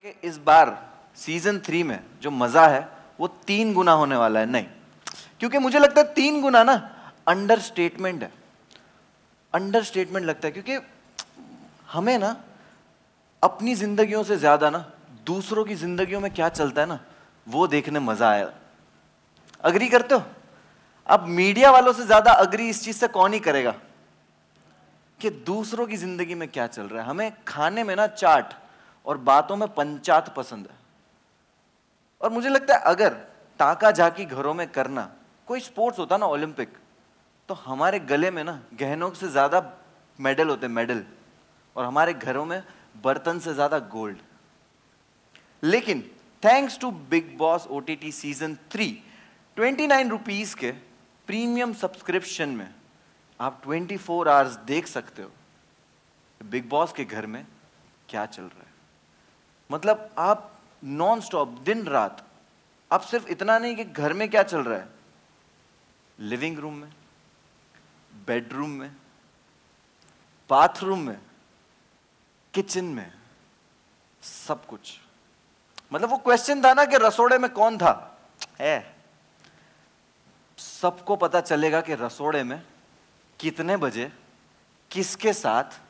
कि इस बार सीजन 3 में जो मजा है वो 3 गुना होने वाला है। नहीं, क्योंकि मुझे लगता है 3 गुना ना अंडरस्टेटमेंट है, अंडरस्टेटमेंट लगता है। क्योंकि हमें ना अपनी जिंदगियों से ज्यादा ना दूसरों की जिंदगियों में क्या चलता है ना वो देखने मजा आया। अग्री करते हो? अब मीडिया वालों से ज्यादा अग्री इस चीज से कौन ही करेगा कि दूसरों की जिंदगी में क्या चल रहा है। हमें खाने में ना चाट और बातों में पंचायत पसंद है। और मुझे लगता है अगर ताका झाकी घरों में करना कोई स्पोर्ट्स होता ना ओलंपिक, तो हमारे गले में ना गहनों से ज्यादा मेडल होते, मेडल, और हमारे घरों में बर्तन से ज्यादा गोल्ड। लेकिन thanks to Bigg Boss OTT season 3, 29 rupees के प्रीमियम सब्सक्रिप्शन में आप 24 आवर्स देख सकते हो बिग बॉस के घर में क्या चल रहा है। मतलब आप नॉन स्टॉप दिन रात, आप सिर्फ इतना नहीं कि घर में क्या चल रहा है, लिविंग रूम में, बेडरूम में, बाथरूम में, किचन में, सब कुछ। मतलब वो क्वेश्चन था ना कि रसोड़े में कौन था, है सबको पता चलेगा कि रसोड़े में कितने बजे किसके साथ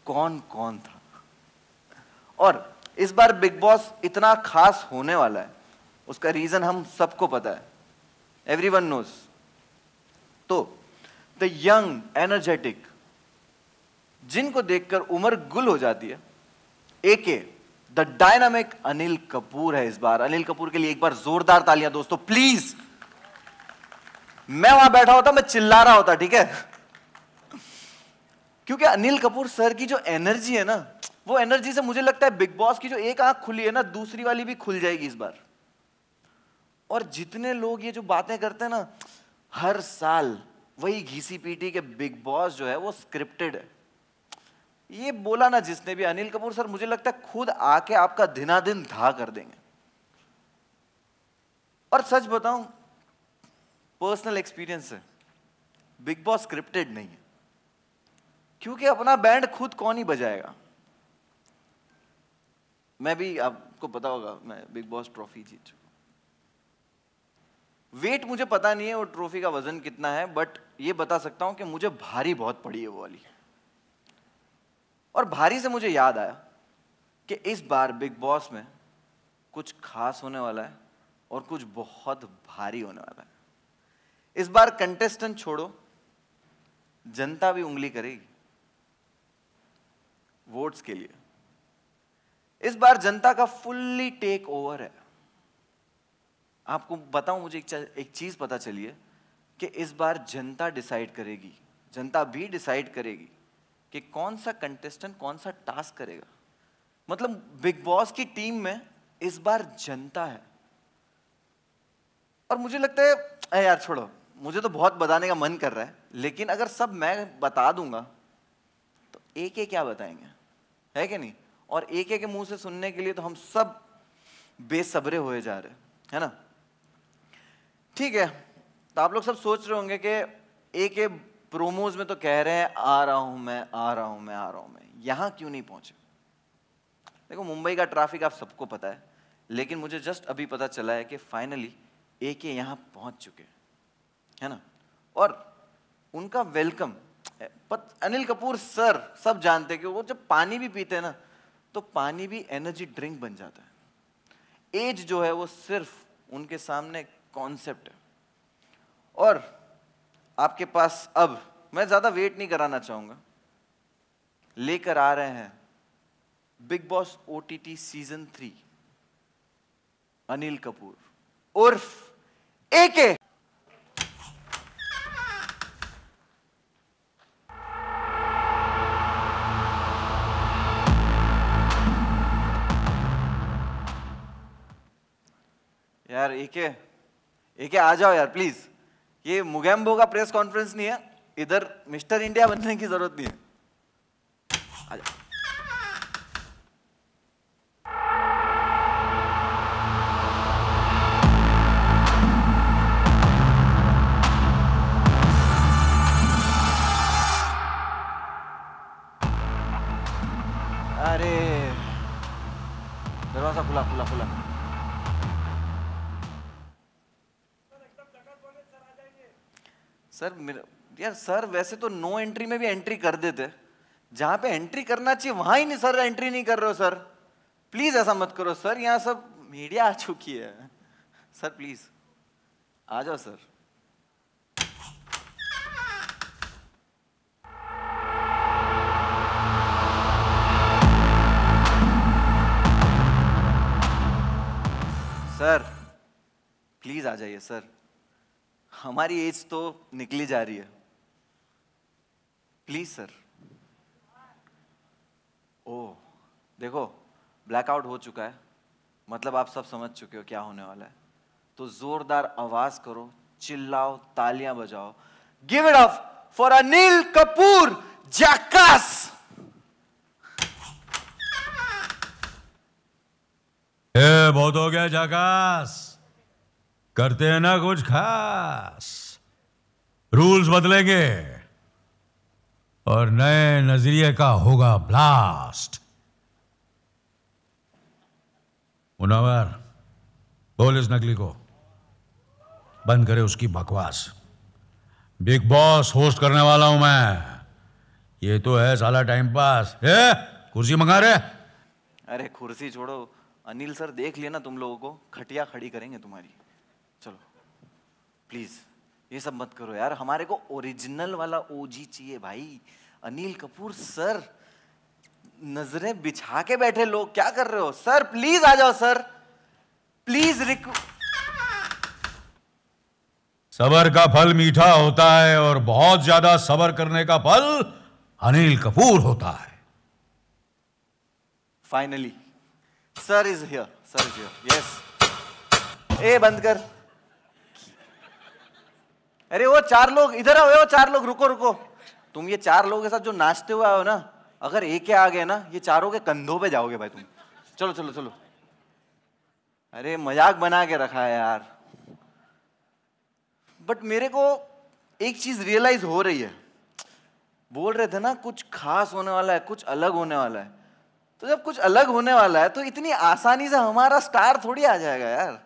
कौन कौन था। और इस बार बिग बॉस इतना खास होने वाला है, उसका रीजन हम सबको पता है, एवरीवन नोज। तो द यंग एनर्जेटिक, जिनको देखकर उम्र गुल हो जाती है, एके द डायनामिक अनिल कपूर है इस बार। अनिल कपूर के लिए एक बार जोरदार तालियां दोस्तों प्लीज। मैं वहां बैठा होता, मैं चिल्ला रहा होता, ठीक है, क्योंकि अनिल कपूर सर की जो एनर्जी है ना, वो एनर्जी से मुझे लगता है बिग बॉस की जो एक आंख खुली है ना, दूसरी वाली भी खुल जाएगी इस बार। और जितने लोग ये जो बातें करते हैं ना हर साल, वही घिसी पीटी के बिग बॉस जो है वो स्क्रिप्टेड है, ये बोला ना जिसने भी, अनिल कपूर सर मुझे लगता है खुद आके आपका दिनादिन धा कर देंगे। और सच बताऊं, पर्सनल एक्सपीरियंस है, बिग बॉस स्क्रिप्टेड नहीं है, क्योंकि अपना बैंड खुद कौन ही बजाएगा। मैं भी, आपको पता होगा, मैं बिग बॉस ट्रॉफी जीत चुका। वेट मुझे पता नहीं है वो ट्रॉफी का वजन कितना है, बट ये बता सकता हूं कि मुझे भारी बहुत पड़ी है वो वाली। और भारी से मुझे याद आया कि इस बार बिग बॉस में कुछ खास होने वाला है और कुछ बहुत भारी होने वाला है। इस बार कंटेस्टेंट छोड़ो, जनता भी उंगली करेगी वोट्स के लिए। इस बार जनता का फुल्ली टेक ओवर है। आपको बताऊं, मुझे एक चीज पता चली है कि इस बार जनता डिसाइड करेगी, जनता भी डिसाइड करेगी कि कौन सा कंटेस्टेंट कौन सा टास्क करेगा। मतलब बिग बॉस की टीम में इस बार जनता है। और मुझे लगता है यार छोड़ो, मुझे तो बहुत बताने का मन कर रहा है, लेकिन अगर सब मैं बता दूंगा तो एक एक क्या बताएंगे, है कि नहीं। और एक एक के मुंह से सुनने के लिए तो हम सब बेसब्रे हुए जा रहे हैं, है ना। ठीक है, तो आप लोग सब सोच रहे होंगे कि एक एक प्रोमोज में तो कह रहे हैं आ रहा हूं मैं, आ रहा हूं मैं, आ रहा हूं मैं, यहां क्यों नहीं पहुंचे। देखो मुंबई का ट्रैफिक आप सबको पता है, लेकिन मुझे जस्ट अभी पता चला है कि फाइनली एक यहां पहुंच चुके, है ना। और उनका वेलकम, अनिल कपूर सर सब जानते हैं कि वो जब पानी भी पीते हैं ना, तो पानी भी एनर्जी ड्रिंक बन जाता है। एज जो है वो सिर्फ उनके सामने कॉन्सेप्ट है। और आपके पास अब मैं ज्यादा वेट नहीं कराना चाहूंगा, लेकर आ रहे हैं big Boss OTT season 3 Anil Kapoor उर्फ एके। यार एके आ जाओ यार प्लीज। ये मुगैम्बो का प्रेस कॉन्फ्रेंस नहीं है, इधर मिस्टर इंडिया बनने की जरूरत नहीं है। आजा। अरे दरवाजा सा खुला खुला खुला। सर यार सर वैसे तो नो एंट्री में भी एंट्री कर देते, जहां पे एंट्री करना चाहिए वहां ही नहीं सर एंट्री नहीं कर रहे हो सर। प्लीज ऐसा मत करो सर, यहाँ सब मीडिया आ चुकी है सर, प्लीज आ जाओ सर। सर प्लीज आ जाइए सर, हमारी एज तो निकली जा रही है, प्लीज सर। ओह देखो ब्लैकआउट हो चुका है, मतलब आप सब समझ चुके हो क्या होने वाला है, तो जोरदार आवाज करो, चिल्लाओ, तालियां बजाओ। Give it up for Anil Kapoor jackass. बहुत हो गया जैकास, करते हैं ना कुछ खास। रूल्स बदलेंगे और नए नजरिए का होगा ब्लास्ट। मुनव्वर बोल इस नकली को बंद करे उसकी बकवास। बिग बॉस होस्ट करने वाला हूं मैं, ये तो है साला टाइम पास। कुर्सी मंगा रहे? अरे कुर्सी छोड़ो अनिल सर, देख लिया ना तुम लोगों को, खटिया खड़ी करेंगे तुम्हारी। चलो प्लीज ये सब मत करो यार, हमारे को ओरिजिनल वाला ओजी चाहिए भाई। अनिल कपूर सर, नजरें बिछा के बैठे लोग, क्या कर रहे हो सर? प्लीज आ जाओ सर, प्लीज। सबर का फल मीठा होता है और बहुत ज्यादा सबर करने का फल अनिल कपूर होता है। Finally sir is here, sir is here, yes. ए बंद कर। अरे वो चार लोग इधर आओ, वो चार लोग रुको रुको। तुम ये चार लोगों के साथ जो नाचते हुए आओ ना, अगर एक आ गए ना, ये चारों के कंधों पे जाओगे भाई तुम। चलो चलो चलो। अरे मजाक बना के रखा है यार, बट मेरे को एक चीज रियलाइज हो रही है। बोल रहे थे ना कुछ खास होने वाला है, कुछ अलग होने वाला है, तो जब कुछ अलग होने वाला है तो इतनी आसानी से हमारा स्टार थोड़ी आ जाएगा यार,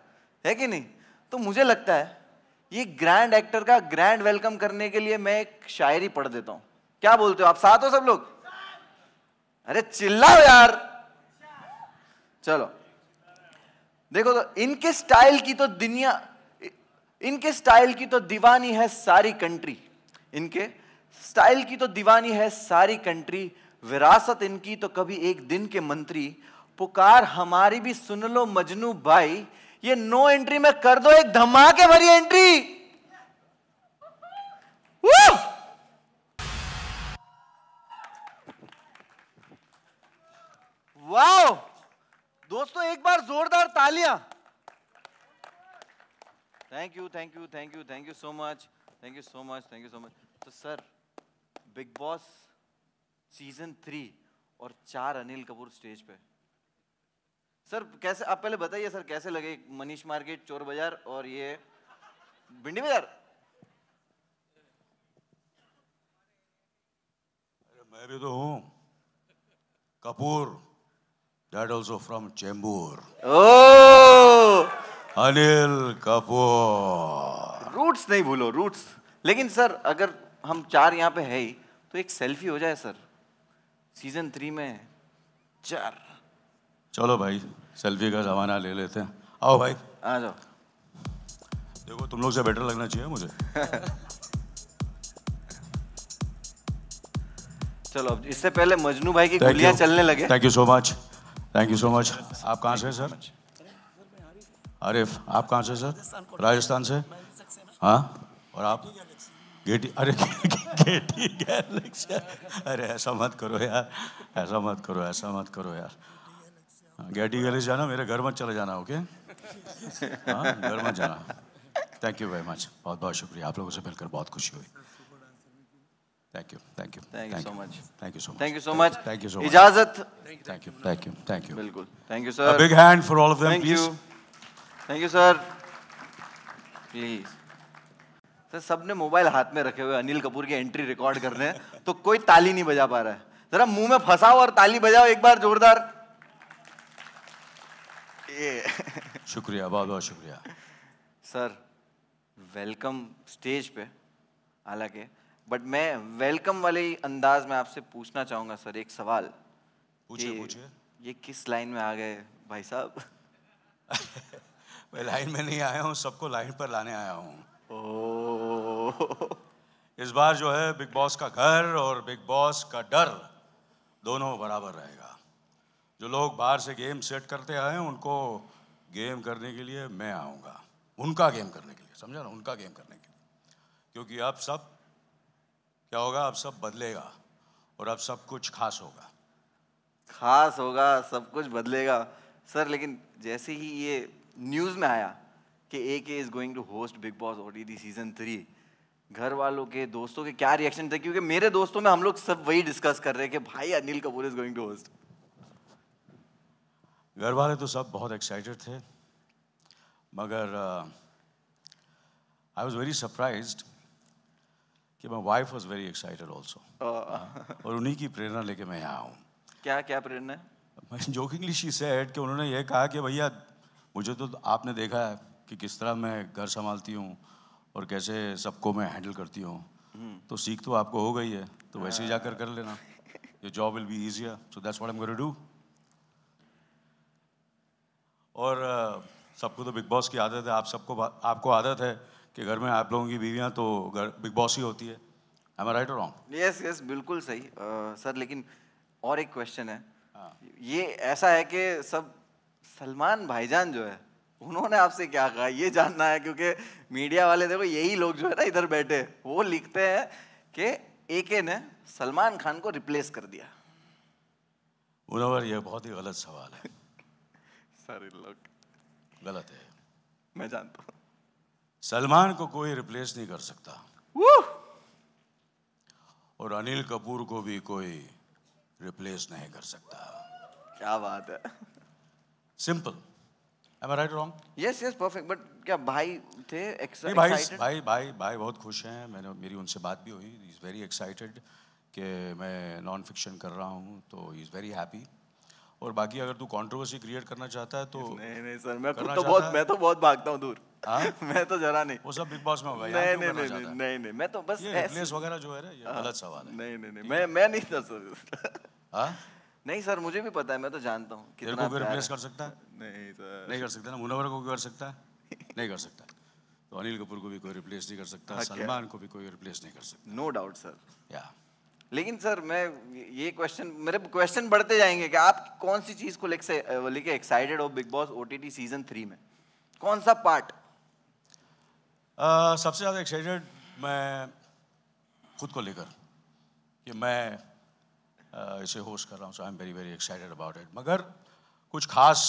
है कि नहीं? तो मुझे लगता है ये ग्रैंड एक्टर का ग्रैंड वेलकम करने के लिए मैं एक शायरी पढ़ देता हूं। क्या बोलते हो आप? साथ हो सब लोग? अरे चिल्लाओ यार। चलो देखो, तो इनके स्टाइल की तो दुनिया, इनके स्टाइल की तो दीवानी है सारी कंट्री, इनके स्टाइल की तो दीवानी है सारी कंट्री। विरासत इनकी तो कभी एक दिन के मंत्री। पुकार हमारी भी सुन लो मजनू भाई, ये नो एंट्री में कर दो एक धमाके भरी एंट्री। वाओ दोस्तों, एक बार जोरदार तालियां। Thank you thank you thank you thank you so much, thank you so much, thank you so much. तो सर बिग बॉस सीजन 3 और 4 अनिल कपूर स्टेज पे। सर कैसे, आप पहले बताइए सर कैसे लगे मनीष मार्केट, चोर बाजार और ये भिंडी बाजार? मैं भी तो हूं Kapoor, that also from Chembur. Oh Anil Kapoor, roots नहीं भूलो, रूट्स। लेकिन सर अगर हम 4 यहाँ पे है ही, तो एक सेल्फी हो जाए सर सीजन 3 में 4। चलो भाई सेल्फी का जमाना ले लेते हैं। आओ भाई आ जाओ। देखो तुम लोग से बेटर लगना चाहिए मुझे। चलो अब इससे पहले मजनू भाई की गोलियां चलने लगे। Thank you so much, thank you so much. आप कहाँ से सर? आरिफ आप कहाँ से सर? राजस्थान से। हाँ और आप? गेटी। अरे गेटी गैलेक्सी। अरे ऐसा मत करो यार, ऐसा मत करो, ऐसा मत करो यार। गेटी गैलेक्सी जाना, मेरे घर मत चले जाना, ओके? हाँ घर मत जाना। थैंक यू वेरी मच, बहुत बहुत शुक्रिया, आप लोगों से मिलकर बहुत खुशी हुई। Thank you thank you thank you so much, thank you so much, thank you so much, thank you so much. इजाजत। Thank you thank you thank you. बिल्कुल thank you sir. Big hand for all of them thank please. You, thank you sir, please. Sir सबने mobile हाथ में रखे हुए अनिल कपूर की entry record कर रहे हैं, तो कोई ताली नहीं बजा पा रहा है। जरा मुंह में फंसाओ और ताली बजाओ एक बार जोरदार। ये शुक्रिया, बहुत बहुत शुक्रिया। सर वेलकम स्टेज पे हालांकि, बट मैं वेलकम वाले ही अंदाज में आपसे पूछना चाहूँगा सर एक सवाल। पूछिए पूछिए। ये किस लाइन में आ गए भाई साहब? मैं लाइन में नहीं आया हूँ, सबको लाइन पर लाने आया हूँ। ओह इस बार जो है बिग बॉस का घर और बिग बॉस का डर दोनों बराबर रहेगा। जो लोग बाहर से गेम सेट करते आए हैं उनको गेम करने के लिए मैं आऊँगा, उनका गेम करने के लिए, समझा ना, उनका गेम करने के लिए। क्योंकि अब सब क्या होगा, अब सब बदलेगा और अब सब कुछ खास होगा। खास होगा, सब कुछ बदलेगा सर। लेकिन जैसे ही ये न्यूज़ में आया कि AK is going to host Bigg Boss OTT season 3, घर वालों के, दोस्तों के क्या रिएक्शन थे? क्योंकि मेरे दोस्तों में हम लोग सब वही डिस्कस कर रहे हैं कि भाई Anil Kapoor is going to host. घर वाले तो सब बहुत एक्साइटेड थे, मगर आई वॉज वेरी सरप्राइज्ड कि my wife was very excited also, और उन्हीं की प्रेरणा लेके मैं यहाँ हूँ। क्या क्या प्रेरणा है? मैं जोकिंगली शी सेड कि उन्होंने ये कहा कि भैया मुझे तो आपने देखा है कि किस तरह मैं घर संभालती हूँ और कैसे सबको मैं हैंडल करती हूँ, तो सीख तो आपको हो गई है, तो वैसे ही जाकर कर लेना, your job will be easier, so that's what I am going to do. और सबको तो बिग बॉस की आदत है, आपको आदत है कि घर में आप लोगों की बीवियां तो घर बिग बॉस ही होती है। एम आई राइट और रॉन्ग? यस यस बिल्कुल सही सर। लेकिन और एक क्वेश्चन है, ये ऐसा है कि सब सलमान भाईजान जो है उन्होंने आपसे क्या कहा ये जानना है, क्योंकि मीडिया वाले देखो यही लोग जो है ना इधर बैठे, वो लिखते हैं कि AK ने सलमान खान को रिप्लेस कर दिया। मुनव्वर, ये बहुत ही गलत सवाल है। सर लोग गलत है, मैं जानता हूँ। सलमान को कोई रिप्लेस नहीं कर सकता, Woo! और अनिल कपूर को भी कोई रिप्लेस नहीं कर सकता। क्या बात है। सिंपल। एम आई राइट और wrong? Yes yes perfect. But क्या भाई थे नहीं, भाई excited? भाई भाई भाई बहुत खुश हैं। मेरी उनसे बात भी हुई, ही इज़ वेरी एक्साइटेड कि मैं नॉन फिक्शन कर रहा हूँ, तो ही इज़ वेरी हैप्पी। और बाकी अगर तू कंट्रोवर्सी क्रिएट करना चाहता है तो नहीं नहीं सर, मैं खुद करना तो चाहता बहुत है? मैं तो बहुत भागता हूँ दूर। हाँ? मैं तो जरा नहीं। वो सब बिग बॉस में होगा, नहीं यहाँ क्यों नहीं करना नहीं चाहता है? नहीं नहीं, मैं तो बस ये रिप्लेस वगैरह जो है ना, ये गलत सवाल है। नहीं नहीं नहीं, मैं नहीं था सर। हाँ? नहीं सर, मुझे भी पता है, मैं तो जानता हूँ तेरे कितना को कोई प्यार रिप्लेस है। कर सकता है? नहीं सर। नहीं कर सकता ना। मुनव्वर को कोई कर सकता है? नहीं कर सकता। तो अनिल कपूर को भी कोई रिप्लेस नहीं कर सकता, हाँ, क्या? सलमान को भी कोई रिप्लेस नहीं कर सकता। No doubt sir. या लेकिन सर मैं ये मेरे क्वेश्चन बढ़ते जाएंगे कि आप कौन सी चीज को लेके एक्साइटेड हो बिग बॉस OTT सीजन 3 में? कौन सा पार्ट? सबसे ज़्यादा एक्साइटेड मैं खुद को लेकर कि मैं इसे होस्ट कर रहा हूँ, so I am very very excited about it. मगर कुछ खास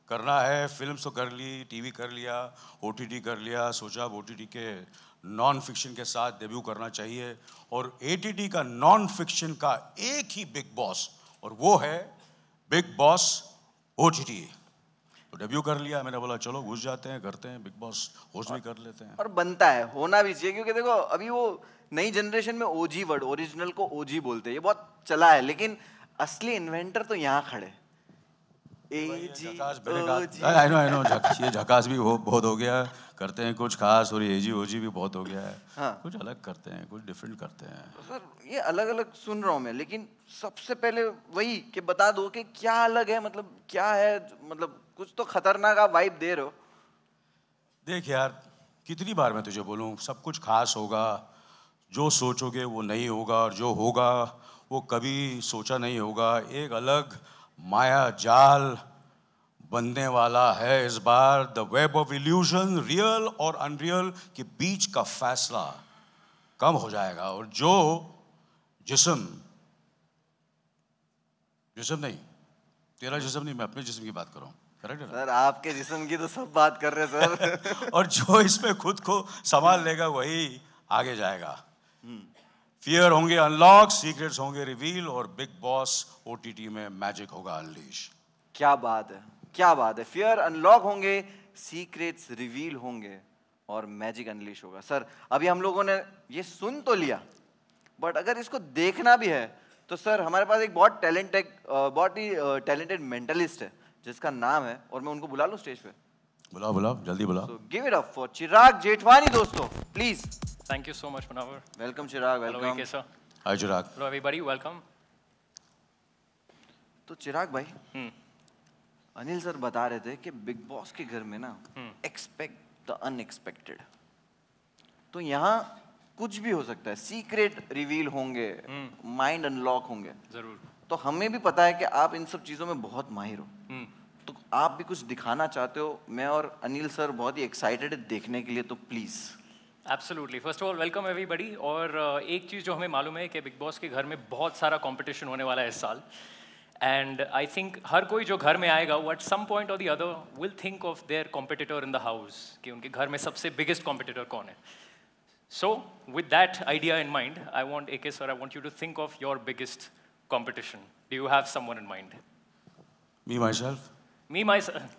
करना है। फिल्म तो कर ली, टीवी कर लिया, OTT कर लिया, सोचा अब OTT के नॉन फिक्शन के साथ डेब्यू करना चाहिए, और ATT का नॉन फिक्शन का एक ही बिग बॉस, और वो है बिग बॉस OTT। तो डेब्यू कर लिया, मैंने बोला चलो घुस जाते हैं, करते हैं, बिग बॉस होस्ट भी कर लेते हैं। और बनता है, होना भी चाहिए, क्योंकि देखो अभी वो नई जनरेशन में OG वर्ड, ओरिजिनल को OG बोलते हैं, ये बहुत चला है, लेकिन असली इन्वेंटर तो यहाँ खड़े। आई नो ये झकास भी बहुत हो गया, करते हैं कुछ खास, और AG OG भी बहुत हो गया है। हाँ। कुछ अलग करते हैं, कुछ डिफरेंट करते हैं। सर ये अलग अलग सुन रहा हूँ मैं, लेकिन सबसे पहले वही कि बता दो कि क्या अलग है, मतलब क्या है, मतलब कुछ तो खतरनाक आप वाइब दे रहे हो। देख यार, कितनी बार मैं तुझे बोलूं, सब कुछ खास होगा, जो सोचोगे वो नहीं होगा, और जो होगा वो कभी सोचा नहीं होगा। एक अलग माया जाल बनने वाला है इस बार। The web of illusion, real और अनरियल के बीच का फैसला कम हो जाएगा, और जो जिस्म नहीं, तेरा जिस्म नहीं, मैं अपने जिस्म की बात कर रहा हूँ, करेक्ट है ना? सर आपके जिस्म की तो सब बात कर रहे हैं सर। और जो इसमें खुद को संभाल लेगा वही आगे जाएगा। फियर होंगे अनलॉक, सीक्रेट्स होंगे रिवील, और बिग बॉस OTT में मैजिक होगा अनलीश। क्या बात है, क्या बात है। फियर अनलॉक होंगे, सीक्रेट्स रिवील होंगे, और मैजिक अनलीश होगा। सर अभी हम लोगों ने ये सुन तो लिया, बट अगर इसको देखना भी है तो सर हमारे पास एक बहुत ही टैलेंटेड मेंटलिस्ट है, जिसका नाम है, और मैं उनको बुला लूं स्टेज पे? बुलाओ बुलाओ, जल्दी बुलाओ। So give it up for चिराग जेठवानी दोस्तों, please. Thank you so much, Munawar. Welcome Chirag, Hello, welcome. AK sir. Hi Chirag. Hello, everybody. Welcome. तो चिराग भाई, अनिल सर बता रहे थे कि बिग बॉस के घर में ना एक्सपेक्ट द अनएक्सपेक्टेड। तो यहाँ कुछ भी हो सकता है, सीक्रेट रिवील होंगे, माइंड अनलॉक होंगे। जरूर। तो हमें भी पता है कि आप इन सब चीजों में बहुत माहिर हो, तो आप भी कुछ दिखाना चाहते हो। मैं और अनिल सर बहुत ही एक्साइटेड है देखने के लिए, तो please. Absolutely. First of all welcome everybody. और एक चीज़ जो हमें मालूम है कि बिग बॉस के घर में बहुत सारा कंपटीशन होने वाला है इस साल। एंड आई थिंक हर कोई जो घर में आएगा वो एट सम पॉइंट और the other will think of their competitor in the house, कि उनके घर में सबसे बिगेस्ट कॉम्पिटिटर कौन है। So with that idea in mind, I want AK sir, I want you to think of your biggest competition. Do you have someone in mind? Me myself. Me myself.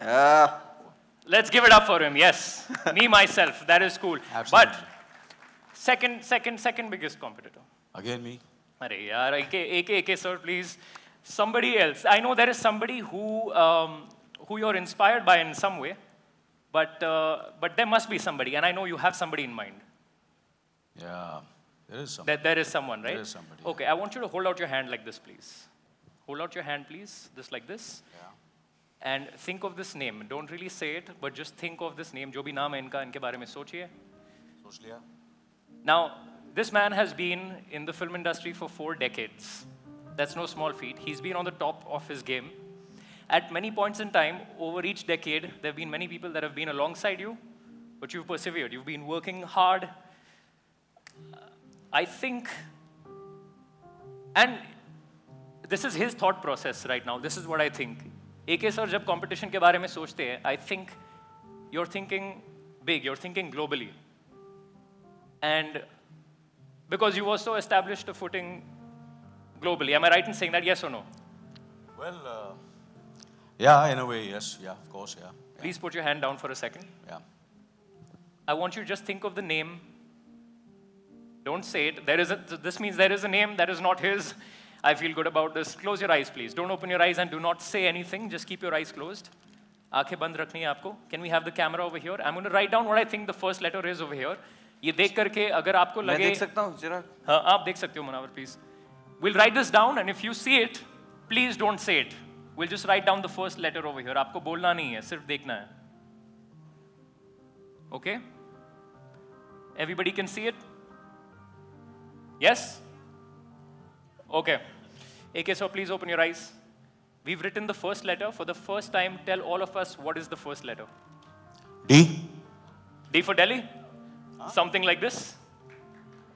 Let's give it up for him. Yes, me myself. That is cool. Absolutely. But second biggest competitor. Again me. Arey yaar, AK sir, please. Somebody else. I know there is somebody who you're inspired by in some way, but there must be somebody, and I know you have somebody in mind. Yeah. There is somebody. There is someone, right? There is somebody. Okay, I want you to hold out your hand like this, please. Hold out your hand, please. Just like this. Yeah. And think of this name. Don't really say it, but just think of this name. जो भी नाम है इनका, इनके बारे में सोचिए. सोच लिया. Now, this man has been in the film industry for 4 decades. That's no small feat. He's been on the top of his game. At many points in time, over each decade, there have been many people that have been alongside you, but you've persevered. You've been working hard. I think, and this is his thought process right now. This is what I think. AK sir, जब competition के बारे में सोचते हैं, I think you're thinking big. You're thinking globally, and because you also established a footing globally. Am I right in saying that? Yes or no? Well, yeah, in a way, yes. Yeah, of course, yeah. Please put your hand down for a second. Yeah. I want you to just think of the name. Don't say it. This means there is a name that is not his. I feel good about this. Close your eyes, please. Don't open your eyes and do not say anything. Just keep your eyes closed. आंखें बंद रखनी है आपको. Can we have the camera over here? I'm going to write down what I think the first letter is over here. ये देख करके अगर आपको लगे. मैं देख सकता हूँ चिराग? हाँ, आप देख सकते हो Munawar, please. We'll write this down, and if you see it, please don't say it. We'll just write down the first letter over here. आपको बोलना नहीं है, सिर्फ देखना है. Okay? Everybody can see it? Yes? Okay. AK sir, please open your eyes. We've written the first letter. For the first time, tell all of us what is the first letter. D. D for Delhi? Something like this?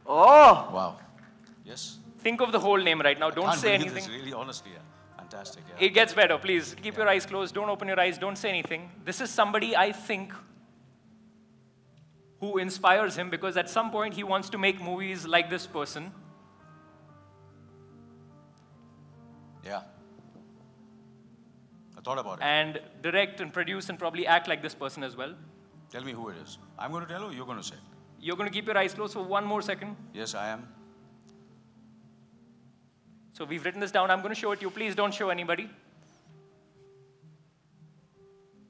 Oh! Wow. Yes. Think of the whole name right now. Don't Can't say believe anything. This, really, honestly, yeah. Fantastic, yeah. It gets better. Please keep your eyes closed. Don't open your eyes. Don't say anything. This is somebody I think who inspires him, because at some point he wants to make movies like this person. Yeah. I thought about it. And direct and produce and probably act like this person as well. Tell me who it is. I'm going to tell you, you're going to say. You're going to keep your eyes closed for one more second. Yes, I am. So we've written this down. I'm going to show it to you. Please don't show anybody.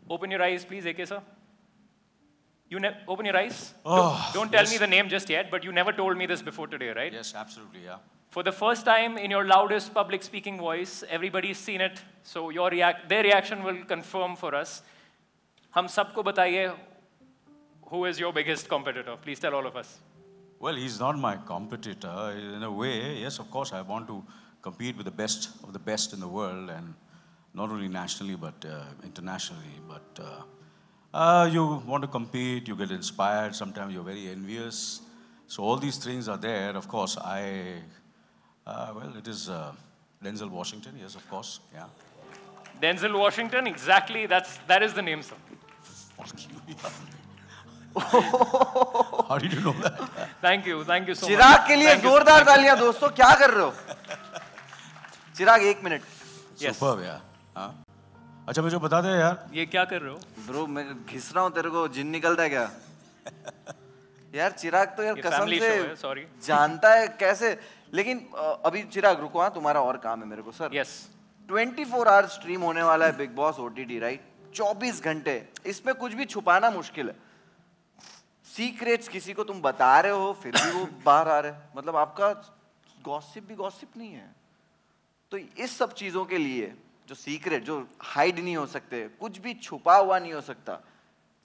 Open your eyes, please, AK sir. Open your eyes. Oh, don't tell yes. me the name just yet, but you never told me this before today, right? Yes, absolutely, yeah. For the first time in your loudest public speaking voice, everybody's seen it, so their reaction will confirm for us. हम सबको बताइए, who is your biggest competitor? Please tell all of us. Well, he's not my competitor. In a way, yes, of course, I want to compete with the best of the best in the world, and not only nationally, but internationally. But you want to compete, you get inspired, sometimes you're very envious. So all these things are there. Of course, well, it is Denzel Washington, yes, of course, yeah. Denzel Washington, exactly, that is the name, sir. Fuck you. How did you know that? Thank you so much. चिराग के लिए जोरदार तालियां दोस्तों. क्या कर रहे हो? चिराग 1 minute. Superb, yeah. हाँ. अच्छा मुझे बता दे यार. ये क्या कर रहे हो? Bro, मैं घिस रहा हूँ तेरे को. जिन निकलता है क्या? यार चिराग तो यार कसम से जानता है कैसे. लेकिन अभी चिराग रुको, हाँ तुम्हारा और काम है मेरे को सर. Yes. 24 आवर स्ट्रीम होने वाला है बिग बॉस ओटीटी, राइट? 24 घंटे, इसमें कुछ भी छुपाना मुश्किल है। सीक्रेट्स किसी को तुम बता रहे हो फिर भी वो बाहर आ रहे हैं, मतलब आपका गॉसिप भी गॉसिप नहीं है। तो इस सब चीजों के लिए जो सीक्रेट, जो हाइड नहीं हो सकते, कुछ भी छुपा हुआ नहीं हो सकता,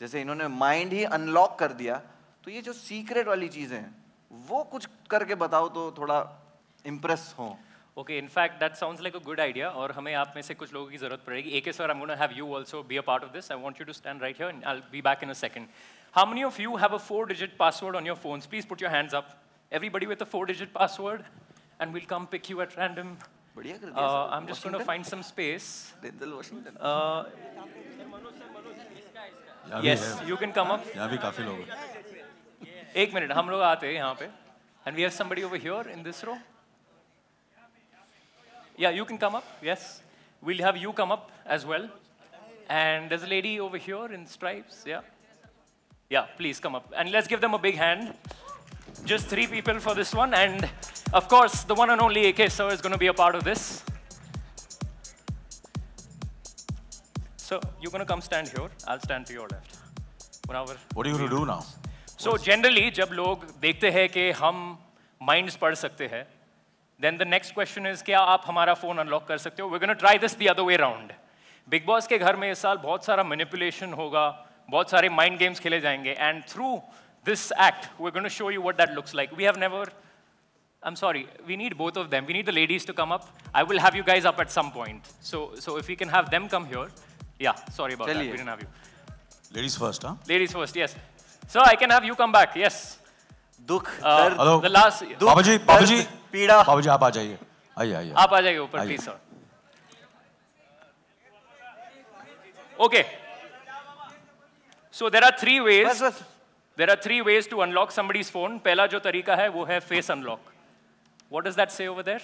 जैसे इन्होंने माइंड ही अनलॉक कर दिया, तो ये जो सीक्रेट वाली चीजें हैं वो कुछ करके बताओ तो थोड़ा इम्प्रेस हो। Okay, in fact, that sounds like a good idea. और हमें आप में से कुछ लोगों की जरूरत पड़ेगी। AK sir, I'm going to have you also be a part of this. I want you to stand right here, and I'll be back in a second. How many of you have a 4-digit password on your phones? Please put your hands up. Everybody with a 4-digit password, and we'll come pick you at random. बढ़िया कर दिया sir. I'm just going to find some space. Denzel Washington. Yes, you can come up. यहाँ भी काफी लोग हैं। एक minute, हम लोग आते हैं यहाँ पे, and we have somebody over here in this row. Yeah, you can come up. Yes, we'll have you come up as well. And there's a lady over here in stripes. Yeah, please come up, and let's give them a big hand. Just 3 people for this one, and of course, the one and only AK sir is going to be a part of this. So you're going to come stand here. I'll stand to your left. Munawar. What are you going to do now? So generally, जब लोग देखते हैं कि हम minds पढ़ सकते हैं, then the next question is क्या आप हमारा phone unlock कर सकते हो? We're going to try this the other way around. Big Boss के घर में इस साल बहुत सारा manipulation होगा, बहुत सारे mind games खेले जाएंगे, and through this act, we're going to show you what that looks like. We have never. I'm sorry, we need both of them. We need the ladies to come up. I will have you guys up at some point. So if we can have them come here. Yeah, sorry about that. We didn't have you. Ladies first, huh? Ladies first, yes. So I can have you come back, yes. दुख, दर्द, hello The last. बाबा जी पीड़ा। बाबा जी आप आ जाइए, आइए आप आ जाइए ऊपर, please, sir. Okay. So there are 3 ways. बस। There are 3 ways to unlock somebody's phone. पहला जो तरीका है वो है face unlock. What does that say over there?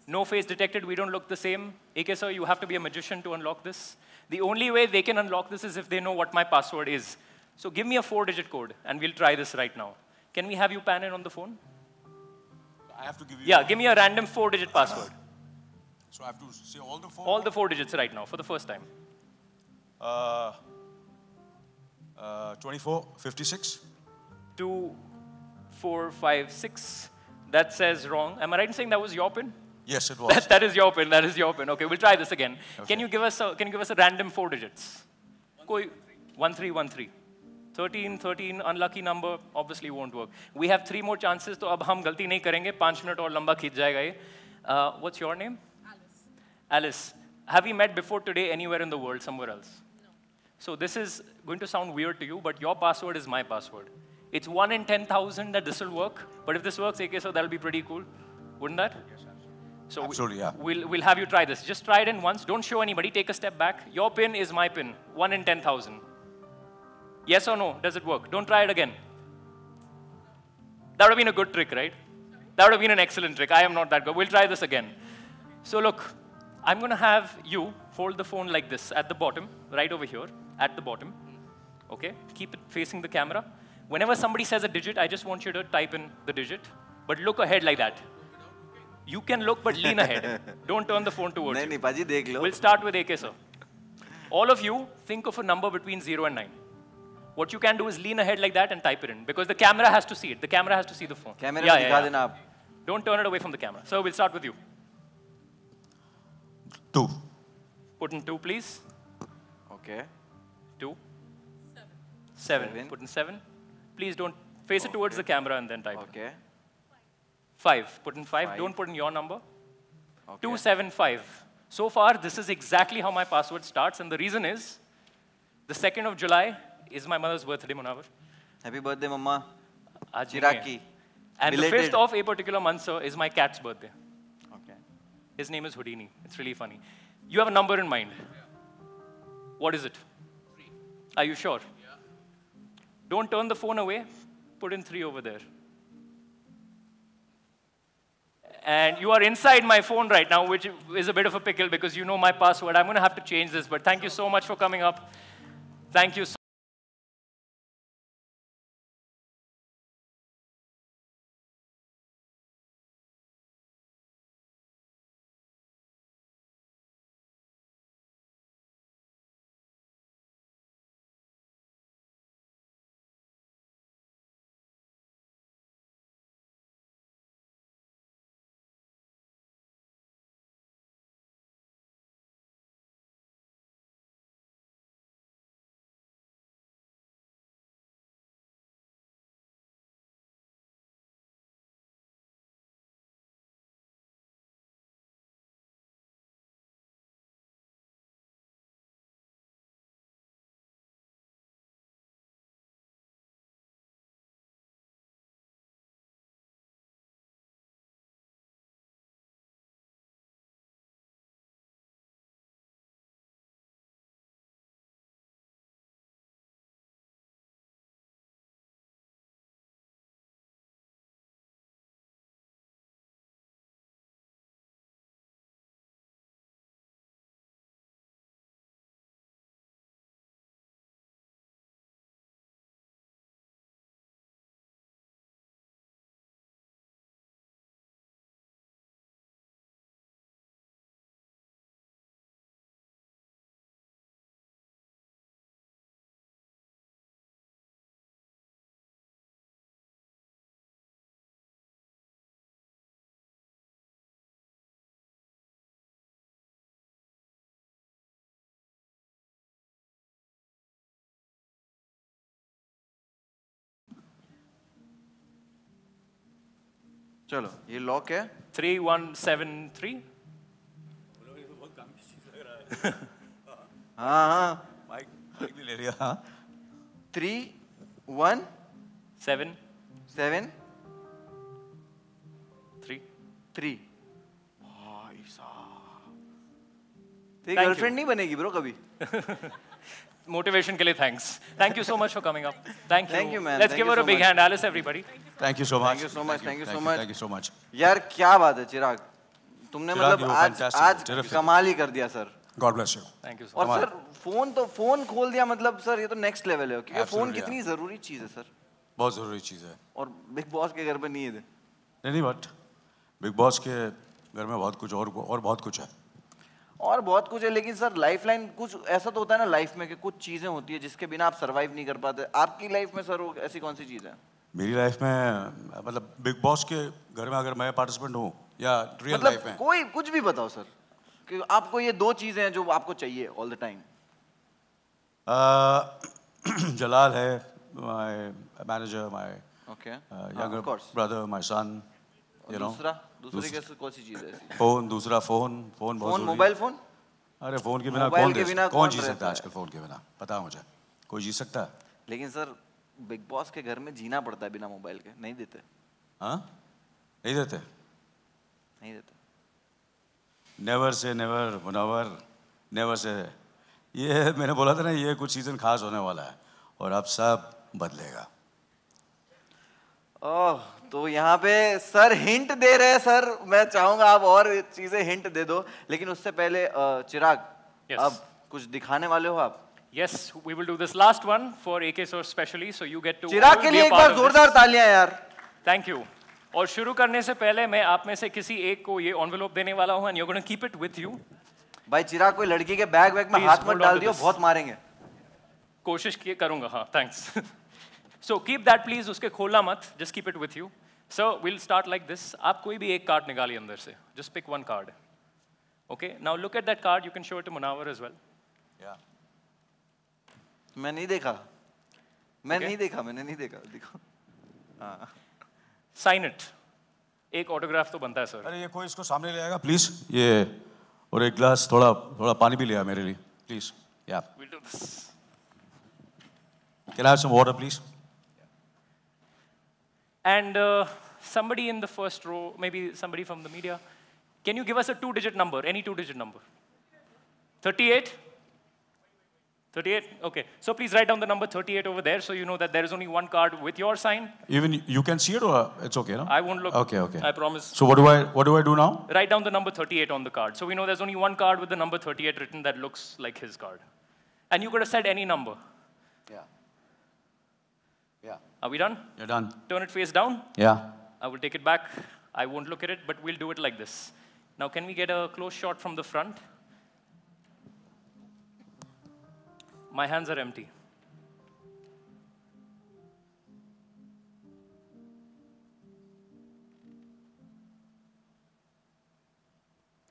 No face detected. We don't look the same. AK sir, you have to be a magician to unlock this. The only way they can unlock this is if they know what my password is. So give me a 4-digit code, and we'll try this right now. Can we have you pan in on the phone? I have to give you. Yeah, give me a random 4-digit password. So I have to say all the 4. All the 4 digits right now for the first time. 24, 56. 2, 4, 5, 6. That says wrong. Am I right in saying that was your pin? Yes, it was. That is your pin. That is your pin. Okay, we'll try this again. Okay. Can you give us a random 4 digits? Koi 1313. 13 unlucky number obviously won't work. We have 3 more chances, तो अब हम गलती नहीं करेंगे. 5 minute और लंबा खींच जाएगा ये. What's your name? Alice. Alice. Have we met before today anywhere in the world, somewhere else? No. So this is going to sound weird to you, but your password is my password. It's 1 in 10,000 that this will work. But if this works, AK, so that'll be pretty cool, wouldn't that? Yes, So absolutely, yeah. We'll have you try this. Just try it in once. Don't show anybody. Take a step back. Your pin is my pin. 1 in 10,000. Yes or no? Does it work? Don't try it again. That would have been a good trick, right? That would have been an excellent trick. I am not that good. We'll try this again. So look, I'm going to have you hold the phone like this at the bottom, right over here, at the bottom. Okay? Keep it facing the camera. Whenever somebody says a digit, I just want you to type in the digit, but look ahead like that. You can look, but lean ahead. Don't turn the phone towards you. नहीं पाजी देख लो. We'll start with AK, sir. All of you, think of a number between 0 and 9. What you can do is lean ahead like that and type it in, because the camera has to see it. The camera has to see the phone. कैमरे में दिखा देना आप. Don't turn it away from the camera. So we'll start with you. 2. Put in 2, please. Okay. 2. 7. Put in 7. Please don't face it towards the camera and then type it. Okay. 5. Put in 5. 5. Don't put in your number. Okay. 275. So far, this is exactly how my password starts, and the reason is the 2nd of July is my mother's birthday, Munawar. Happy birthday, Mama. आज नहीं चिराकी. है. And the 5th of a particular month, sir, is my cat's birthday. Okay. His name is Houdini. It's really funny. You have a number in mind. What is it? 3. Are you sure? Yeah. Don't turn the phone away. Put in 3 over there. And you are inside my phone right now, which is a bit of a pickle because you know my password. I'm going to have to change this, but thank you so much for coming up. Thank you so चलो ये lock है. 3173. हाँ हाँ. Mic भी ले लिया. हाँ. 7 7 3. 3. भाई साहब. तेरी Thank गर्लफ्रेंड you. नहीं बनेगी ब्रो कभी. Motivation के लिए thanks. Thank you so much for coming up. Thank you. Thank you, man. Let's Thank give you her a so big much. hand, Alice, everybody. Thank you so much. Thank you so much. Thank you so much. Thank you so much. यार क्या बात है चिराग. तुमने चिराग, मतलब you were आज fantastic. Terrific. कमाल ही कर दिया sir. God bless you. Thank you so और much. सर फोन खोल दिया मतलब सर ये तो नेक्स्ट लेवल है क्योंकि फोन Absolutely, कितनी जरूरी चीज है सर. बहुत जरूरी चीज है. और बिग बॉस के घर पे नहीं है. नहीं बट बिग बॉस के घर में बहुत कुछ और बहुत कुछ है. और बहुत कुछ है लेकिन सर लाइफलाइन कुछ ऐसा तो होता है ना लाइफ में कि कुछ चीजें होती है जिसके बिना आप सरवाइव नहीं कर पाते. आपकी लाइफ में सर वो ऐसी कौन सी चीज है? मेरी लाइफ में मतलब बिग बॉस के घर में अगर मैं पार्टिसिपेंट हूँ या रियल लाइफ मतलब में कोई कुछ भी बताओ सर कि आपको ये 2 चीजें हैं जो आपको चाहिए ऑल द टाइम. जलाल है my manager my okay. younger brother my son you know. दूसरी कैसे कौन सी चीज है ऐसी? फोन दूसरा फोन बहुत फोन जरूरी. Mobile phone. अरे फोन के बिना मोबाइल के बिना कौन कौन जी रहता सकता है? है आजकल फोन के बिना? पता है मुझे. कोई जी सकता है? लेकिन सर बिग बॉस के घर में जीना पड़ता है बिना मोबाइल के. नहीं देते. हाँ नहीं देते. नहीं देते. Never say never Munawwar never say. ये मैंने बोला था ना ये कुछ सीजन खास होने वाला है और अब सब बदलेगा. ओह तो यहाँ पे सर हिंट दे रहे हैं सर. मैं चाहूंगा आप और चीजें हिंट दे दो लेकिन उससे पहले चिराग Yes. अब कुछ दिखाने वाले हो आप? Yes, we will do this last one for AK Source specially, so you get to Chirag all के be लिए a एक part बार of जोरदार this. तालियां यार. Thank you. और शुरू करने से पहले मैं आप में से किसी एक को ये envelope देने वाला हूँ and you're going to keep it with you. भाई चिराग कोई लड़की के बैग में Please हाथ मत hold on डाल to दियो this. बहुत मारेंगे. कोशिश करूंगा हाँ thanks. So keep that please, उसके खोलना मत, just keep it with you. So we'll start like this. आप कोई भी एक कार्ड निकालिए अंदर से. Just pick one card. Okay. Now look at that card. You can show it to Munawar as well. Yeah. मैं नहीं देखा. Okay. मैंने नहीं देखा. देखो. हाँ. Sign it. एक ऑटोग्राफ तो बनता है सर. अरे ये कोई इसको सामने ले आएगा प्लीज. ये और एक गिलास थोड़ा पानी भी ले आ मेरे लिए प्लीज. या We'll do this. Can I have some water please? And somebody in the first row, maybe somebody from the media, can you give us a 2-digit number, any 2-digit number? 38? 38? Okay. So please write down the number 38 over there so you know that there is only one card with your sign. Even you can see it or it's okay, no? I won't look. Okay. I promise. So what do I do now? Write down the number 38 on the card. So we know there's only one card with the number 38 written that looks like his card. And you could have said any number. Yeah. Are we done? You're done. Turn it face down. Yeah. I will take it back. I won't look at it, but we'll do it like this. Now, can we get a close shot from the front? My hands are empty.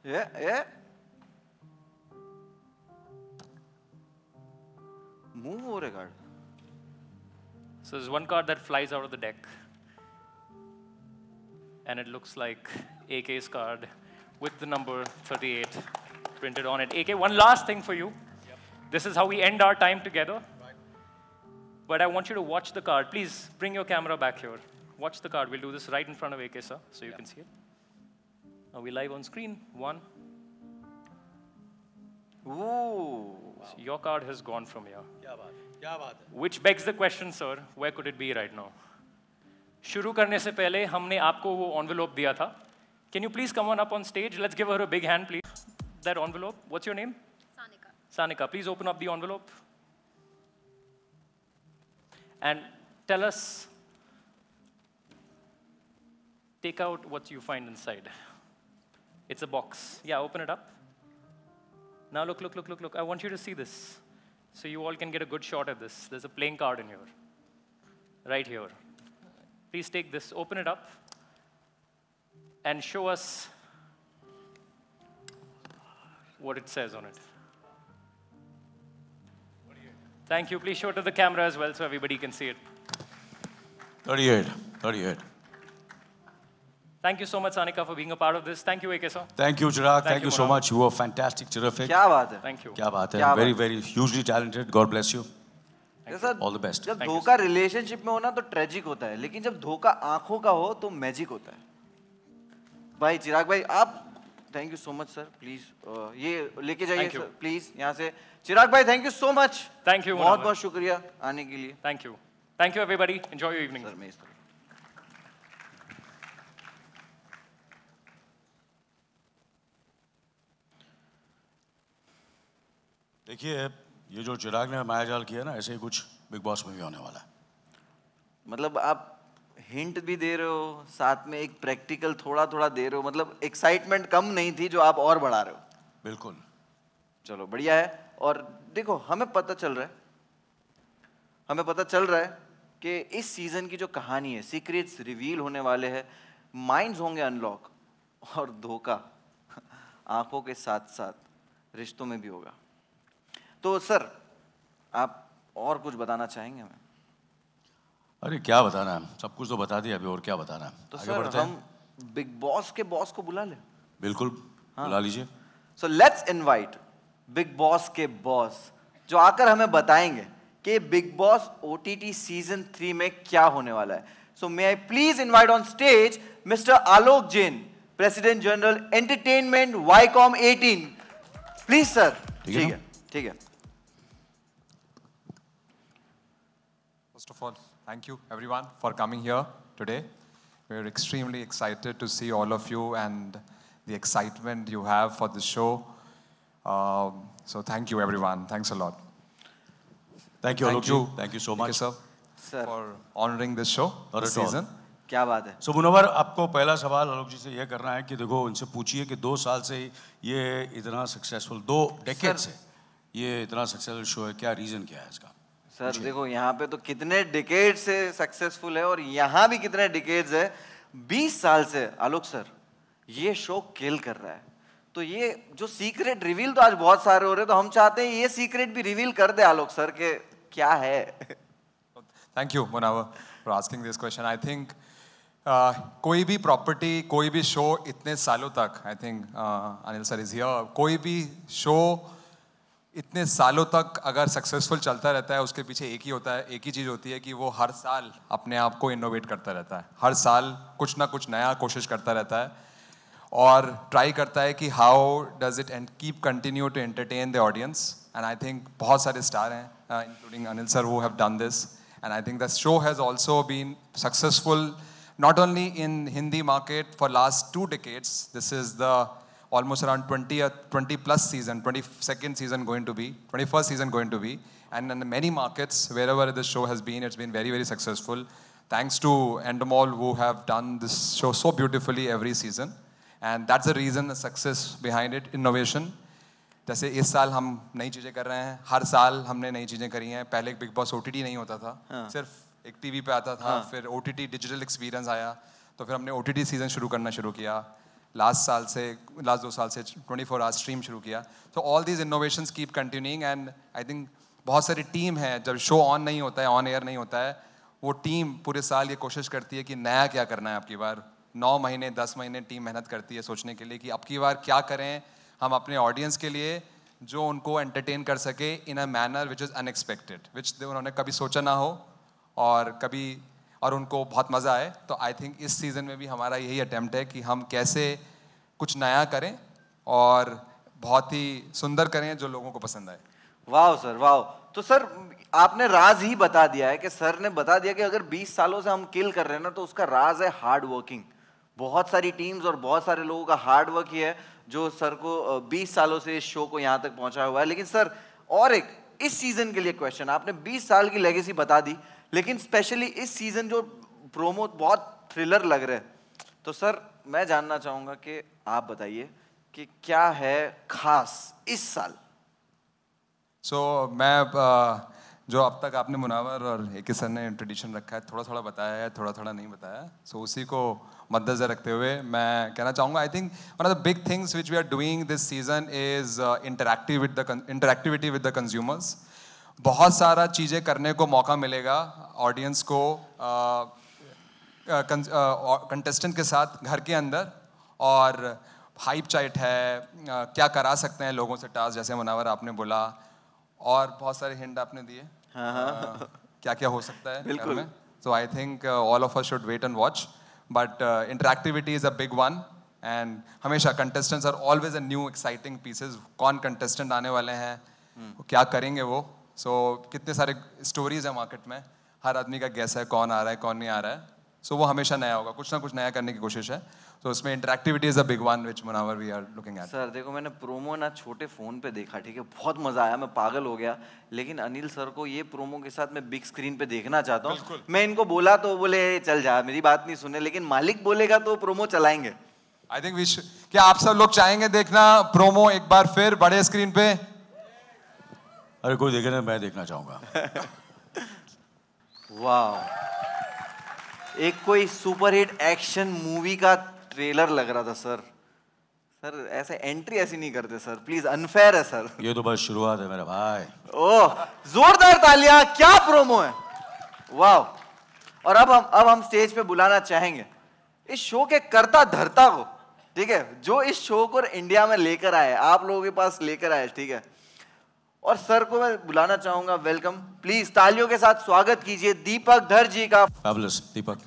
Yeah. Move हो रहे card. So there's one card that flies out of the deck. And it looks like AK's card with the number 38 printed on it. AK, one last thing for you. Yep. This is how we end our time together. Right. But I want you to watch the card. Please bring your camera back here. Watch the card. We'll do this right in front of AK, sir, so you can see it. Are we live on screen? 1. Ooh. So your card has gone from here. क्या बात है? Which begs the question, sir, where could it be right now? शुरू करने से पहले हमने आपको वो envelope दिया था. Can you please come on up on stage? Let's give her a big hand, please. That envelope. What's your name? Sanika. Sanika, please open up the envelope. And tell us, take out what you find inside. It's a box. Yeah, open it up. Now look. I want you to see this. So you all can get a good shot at this. There's a playing card in here. Right here. Please take this, open it up, and show us what it says on it. Thank you. Please show it to the camera as well so everybody can see it. 38. Thank you so much, Anika, for being a part of this. Thank you, AK sir. Thank you, Chirag. Thank you, you so Munawar. much. You were fantastic, terrific. क्या बात है? Thank you. क्या बात है? क्या Very, बात very hugely talented. God bless you. जैसा All the best. जब Thank you, धोखा रिलेशनशिप में हो ना तो ट्रेजिक होता है, लेकिन जब धोखा आंखों का हो तो मैजिक होता है। भाई चिराग भाई आप thank you so much sir, please ये लेके जाइए Thank you. सर प्लीज यहाँ से। चिराग भाई thank you so much. Thank you, बहुत Munawar. बहुत शुक्रिया आने के लिए। Thank you. Thank you, everybody. Enjoy your evening. Sir मैं इस तरह देखिए ये जो चिराग ने मायाजाल किया ना, ऐसे ही कुछ बिग बॉस में भी होने वाला है। मतलब आप हिंट भी दे रहे हो, साथ में एक प्रैक्टिकल थोड़ा थोड़ा दे रहे हो, मतलब एक्साइटमेंट कम नहीं थी जो आप और बढ़ा रहे हो। बिल्कुल। चलो बढ़िया है। और देखो हमें पता चल रहा है कि इस सीजन की जो कहानी है, सीक्रेट्स रिवील होने वाले हैं, माइंड्स होंगे अनलॉक, और धोखा आंखों के साथ साथ रिश्तों में भी होगा। तो सर आप और कुछ बताना चाहेंगे हमें? अरे क्या बताना है, सब कुछ तो बता दिया, अभी और क्या बताना है। तो आगे सर बढ़ते हैं। हम बिग बॉस के बॉस को बुला लें। बिल्कुल बुला लीजिए। So let's invite big boss के बॉस, जो आकर हमें बताएंगे कि बिग बॉस ओटीटी सीजन 3 में क्या होने वाला है। So may I please invite on stage mister Alok Jain, president general entertainment Viacom 18। Please sir. ठीक है ना? ठीक है। First of all, thank you everyone for coming here today. We're extremely excited to see all of you and the excitement you have for the show. So thank you everyone. Thanks a lot. Thank you, Alok ji. Thank you so Thank much. you, sir, for honoring this show, Not this at all. season. क्या बात है? सो मुनव्वर, आपको पहला सवाल आलोक जी से ये करना है कि देखो इनसे पूछिए कि 2 साल से ये इतना सक्सेसफुल, 2 डेकेड से ये इतना सक्सेसफुल शो है, क्या रीजन क्या है इसका? सर देखो यहाँ पे तो कितने डिकेड से सक्सेसफुल है और यहाँ भी कितने डिकेड्स है। 20 साल से आलोक सर ये शो किल कर रहा है। तो ये जो सीक्रेट रिवील तो आज बहुत सारे हो रहे हैं, तो हम चाहते हैं ये सीक्रेट भी रिवील कर दे आलोक सर के क्या है। Thank you, Munawar, for asking this question. I think कोई भी प्रॉपर्टी, कोई भी शो इतने सालों तक, I think Anil sir is here, कोई भी शो इतने सालों तक अगर सक्सेसफुल चलता रहता है, उसके पीछे एक ही होता है, एक ही चीज़ होती है कि वो हर साल अपने आप को इनोवेट करता रहता है, हर साल कुछ ना कुछ नया कोशिश करता रहता है और ट्राई करता है कि how does it and keep continue to entertain the audience. And I think बहुत सारे स्टार हैं including Anil sir who have done this, and I think the show has also been successful not only in Hindi market for last 2 decades. This is the almost around 20 plus season, 22nd season going to be, 21st season going to be, and in many markets wherever the show has been, it's been very, very successful. Thanks to Endemol who have done this show so beautifully every season, and that's the reason, the success behind it, innovation. जैसे इस साल हम नई चीज़ें कर रहे हैं, हर साल हमने नई चीज़ें करी हैं। पहले एक बिग बॉस ओटीटी नहीं होता था, सिर्फ एक टीवी पे आता था, फिर ओटीटी डिजिटल एक्सपीरियंस आया, तो फिर हमने ओटीटी सीजन शुरू करना शुरू किया। लास्ट 2 साल से 24 आवर्स स्ट्रीम शुरू किया। तो all these innovations keep continuing, and I think बहुत सारी टीम है, जब शो ऑन नहीं होता है, ऑन एयर नहीं होता है, वो टीम पूरे साल ये कोशिश करती है कि नया क्या करना है। आपकी बार 9 महीने 10 महीने टीम मेहनत करती है सोचने के लिए कि अब की बार क्या करें हम अपने ऑडियंस के लिए जो उनको एंटरटेन कर सके in a manner which is unexpected, which उन्होंने कभी सोचा ना हो और उनको बहुत मज़ा आए। तो आई थिंक इस सीज़न में भी हमारा यही अटेम्प्ट है कि हम कैसे कुछ नया करें और बहुत ही सुंदर करें जो लोगों को पसंद आए। वाह सर वाह। तो सर आपने राज ही बता दिया है कि सर ने बता दिया कि अगर 20 सालों से हम किल कर रहे हैं ना, तो उसका राज है हार्ड वर्किंग। बहुत सारी टीम्स और बहुत सारे लोगों का हार्ड वर्क ही है जो सर को 20 सालों से इस शो को यहाँ तक पहुँचाया हुआ है। लेकिन सर और एक इस सीजन के लिए क्वेश्चन, आपने 20 साल की लेगेसी बता दी, लेकिन स्पेशली इस सीजन जो प्रोमो बहुत थ्रिलर लग रहे हैं, तो सर मैं जानना चाहूँगा कि आप बताइए कि क्या है खास इस साल। मैं जो अब तक आपने मुनावर और एके सर ने ट्रेडिशन रखा है, थोड़ा थोड़ा बताया है, थोड़ा थोड़ा नहीं बताया, उसी को मद्देनजर रखते हुए मैं कहना चाहूँगा, I think one of the big things which we are doing this season is interactivity with the consumers. बहुत सारा चीज़ें करने को मौका मिलेगा ऑडियंस को कंटेस्टेंट के साथ घर के अंदर, और हाइप चाइट है, क्या करा सकते हैं लोगों से टास्क, जैसे मुनावर आपने बोला, और बहुत सारे हिंट आपने दिए क्या क्या हो सकता है घर में. So I think all of us should wait and watch, but interactivity is a big one, and हमेशा contestants are always a new exciting pieces. कौन कंटेस्टेंट आने वाले हैं, क्या करेंगे वो. सो कितने सारे स्टोरीज है मार्केट में, हर आदमी का गैस है कौन आ रहा है कौन नहीं आ रहा है. सो वो हमेशा नया होगा, कुछ ना कुछ नया करने की कोशिश है. तो उसमें interactivity is a big one which Munawar we are looking at. Sir देखो, मैंने प्रोमो ना छोटे फोन पे देखा, ठीक है, बहुत मजा आया, मैं पागल हो गया. लेकिन अनिल सर को ये प्रोमो के साथ मैं बिग स्क्रीन पे देखना चाहता हूँ. मैं इनको बोला तो बोले चल जा, मेरी बात नहीं सुने, लेकिन मालिक बोलेगा तो प्रोमो चलाएंगे. आई थिंक क्या आप सब लोग चाहेंगे देखना प्रोमो एक बार फिर बड़े स्क्रीन पे? अरे कोई देखे ना, मैं देखना चाहूंगा. वाह, एक कोई सुपरहिट एक्शन मूवी का ट्रेलर लग रहा था सर. सर ऐसे एंट्री ऐसी नहीं करते सर, प्लीज, अनफेयर है सर. ये तो बस शुरुआत है मेरा भाई. ओह, जोरदार तालियां, क्या प्रोमो है, वाह. और अब हम स्टेज पे बुलाना चाहेंगे इस शो के कर्ता धर्ता को, ठीक है, जो इस शो को इंडिया में लेकर आए, आप लोगों के पास लेकर आए, ठीक है. और सर को मैं बुलाना चाहूंगा, वेलकम, प्लीज तालियों के साथ स्वागत कीजिए दीपक धर जी का. फैबुलस दीपक.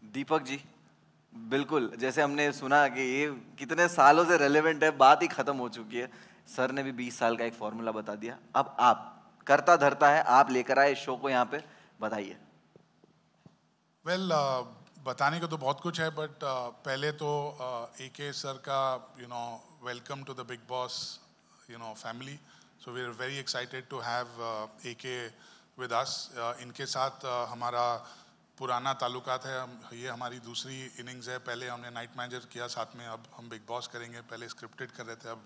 दीपक जी, बिल्कुल जैसे हमने सुना कि ये कितने सालों से रेलेवेंट है, बात ही खत्म हो चुकी है. सर ने भी 20 साल का एक फॉर्मूला बता दिया. अब आप करता धरता है, आप लेकर आए इस शो को यहाँ पे, बताइए. वेल, बताने को तो बहुत कुछ है, बट पहले तो AK सर का welcome to the Bigg Boss family. So we are very excited to have AK with us. इनके साथ हमारा पुराना ताल्लुकात है. ये हमारी दूसरी इनिंग्स है. पहले हमने नाइट मैनेजर किया साथ में, अब हम बिग बॉस करेंगे. पहले स्क्रिप्टेड कर रहे थे, अब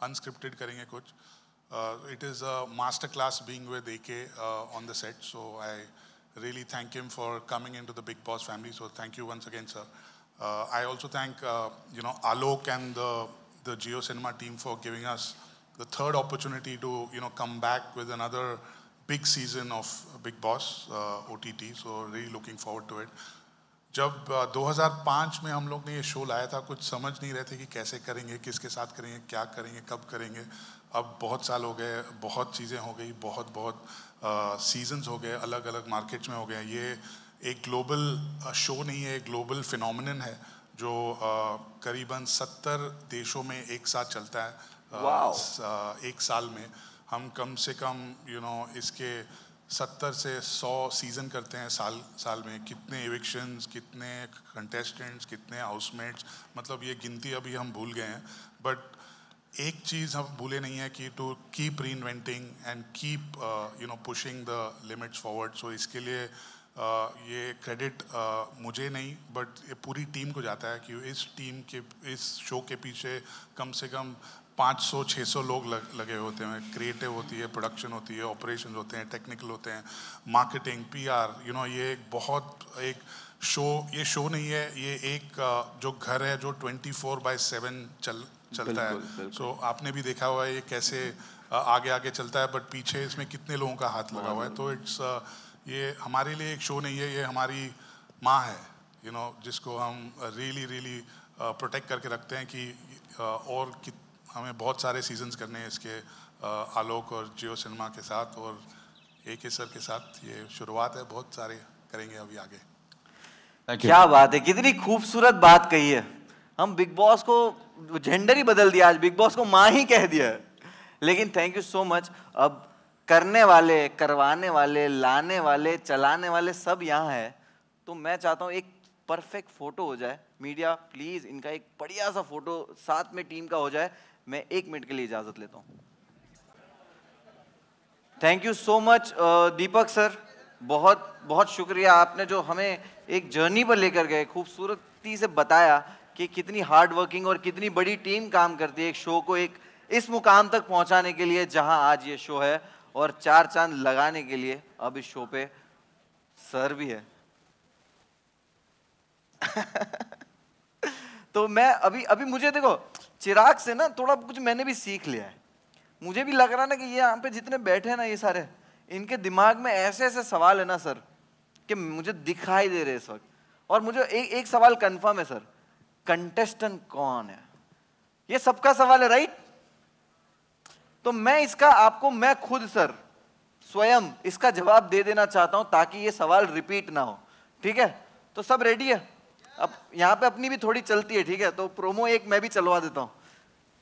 अनस्क्रिप्टेड करेंगे कुछ. It is a master class being with AK on the set. So I really thank him for coming into the Big Boss family. So thank you once again, sir. I also thank Alok and the Jio Cinema team for giving us the third opportunity to come back with another big season of Big Boss OTT. So really looking forward to it. जब 2005 में हम लोग ने ये show लाया था, कुछ समझ नहीं रहे थे कि कैसे करेंगे, किसके साथ करेंगे, क्या करेंगे, कब करेंगे. अब बहुत साल हो गए, बहुत चीज़ें हो गई, बहुत सीजन्स हो गए, अलग अलग मार्केट्स में हो गए. ये एक ग्लोबल शो नहीं है, एक ग्लोबल फिनोमिनन है जो करीबन 70 देशों में एक साथ चलता है. एक साल में हम कम से कम इसके 70 से 100 सीज़न करते हैं साल में. कितने एविक्शंस, कितने कंटेस्टेंट्स, कितने हाउसमेट्स, मतलब ये गिनती अभी हम भूल गए हैं. बट एक चीज़ हम भूले नहीं है कि to keep reinventing and keep pushing the limits forward. So इसके लिए ये क्रेडिट मुझे नहीं बट ये पूरी टीम को जाता है कि इस शो के पीछे कम से कम 500-600 लोग लगे होते हैं. क्रिएटिव होती है, प्रोडक्शन होती है, ऑपरेशन होते हैं, टेक्निकल होते हैं, मार्केटिंग, PR. ये एक ये शो नहीं है, ये एक जो घर है जो 24/7 चलता है. सो आपने भी देखा हुआ है ये कैसे आगे चलता है, बट पीछे इसमें कितने लोगों का हाथ लगा हुआ है. तो ये हमारे लिए एक शो नहीं है, ये हमारी माँ है, जिसको हम रियली प्रोटेक्ट करके रखते हैं कि और हमें बहुत सारे सीजन्स करने हैं इसके, आलोक और जियो सिनेमा के साथ और AK सर के साथ. ये शुरुआत है, बहुत सारे करेंगे अभी आगे. क्या बात है, कितनी खूबसूरत बात कही है. हम बिग बॉस को जेंडर ही बदल दिया, आज बिग बॉस को माँ ही कह दिया. लेकिन थैंक यू सो मच. अब करने वाले, करवाने वाले, लाने वाले, चलाने वाले सब यहाँ है. तो मैं चाहता हूँ एक परफेक्ट फोटो हो जाए. मीडिया प्लीज इनका एक बढ़िया सा फोटो साथ में टीम का हो जाए. मैं 1 मिनट के लिए इजाजत लेता हूँ. Thank you so much Deepak sir, बहुत बहुत शुक्रिया. आपने जो हमें एक जर्नी पर लेकर गए, खूबसूरती से बताया कि कितनी हार्ड वर्किंग और कितनी बड़ी टीम काम करती है एक शो को एक इस मुकाम तक पहुंचाने के लिए जहां आज ये शो है. और 4 चांद लगाने के लिए अब इस शो पे सर भी है. तो मैं अभी मुझे देखो, चिराग से ना थोड़ा कुछ मैंने भी सीख लिया है. मुझे भी लग रहा ना कि ये यहाँ पे जितने बैठे हैं ना, ये सारे, इनके दिमाग में ऐसे ऐसे सवाल है ना सर, कि मुझे दिखाई दे रहे इस वक्त। और मुझे एक सवाल कंफर्म है सर, कंटेस्टेंट कौन है? ये सबका सवाल है, राइट? तो मैं इसका आपको मैं खुद सर स्वयं इसका जवाब दे देना चाहता हूं ताकि ये सवाल रिपीट ना हो। ठीक है, तो सब रेडी है? अब यहां पे अपनी भी थोड़ी चलती है, ठीक है, तो प्रोमो एक मैं भी चलवा देता हूं।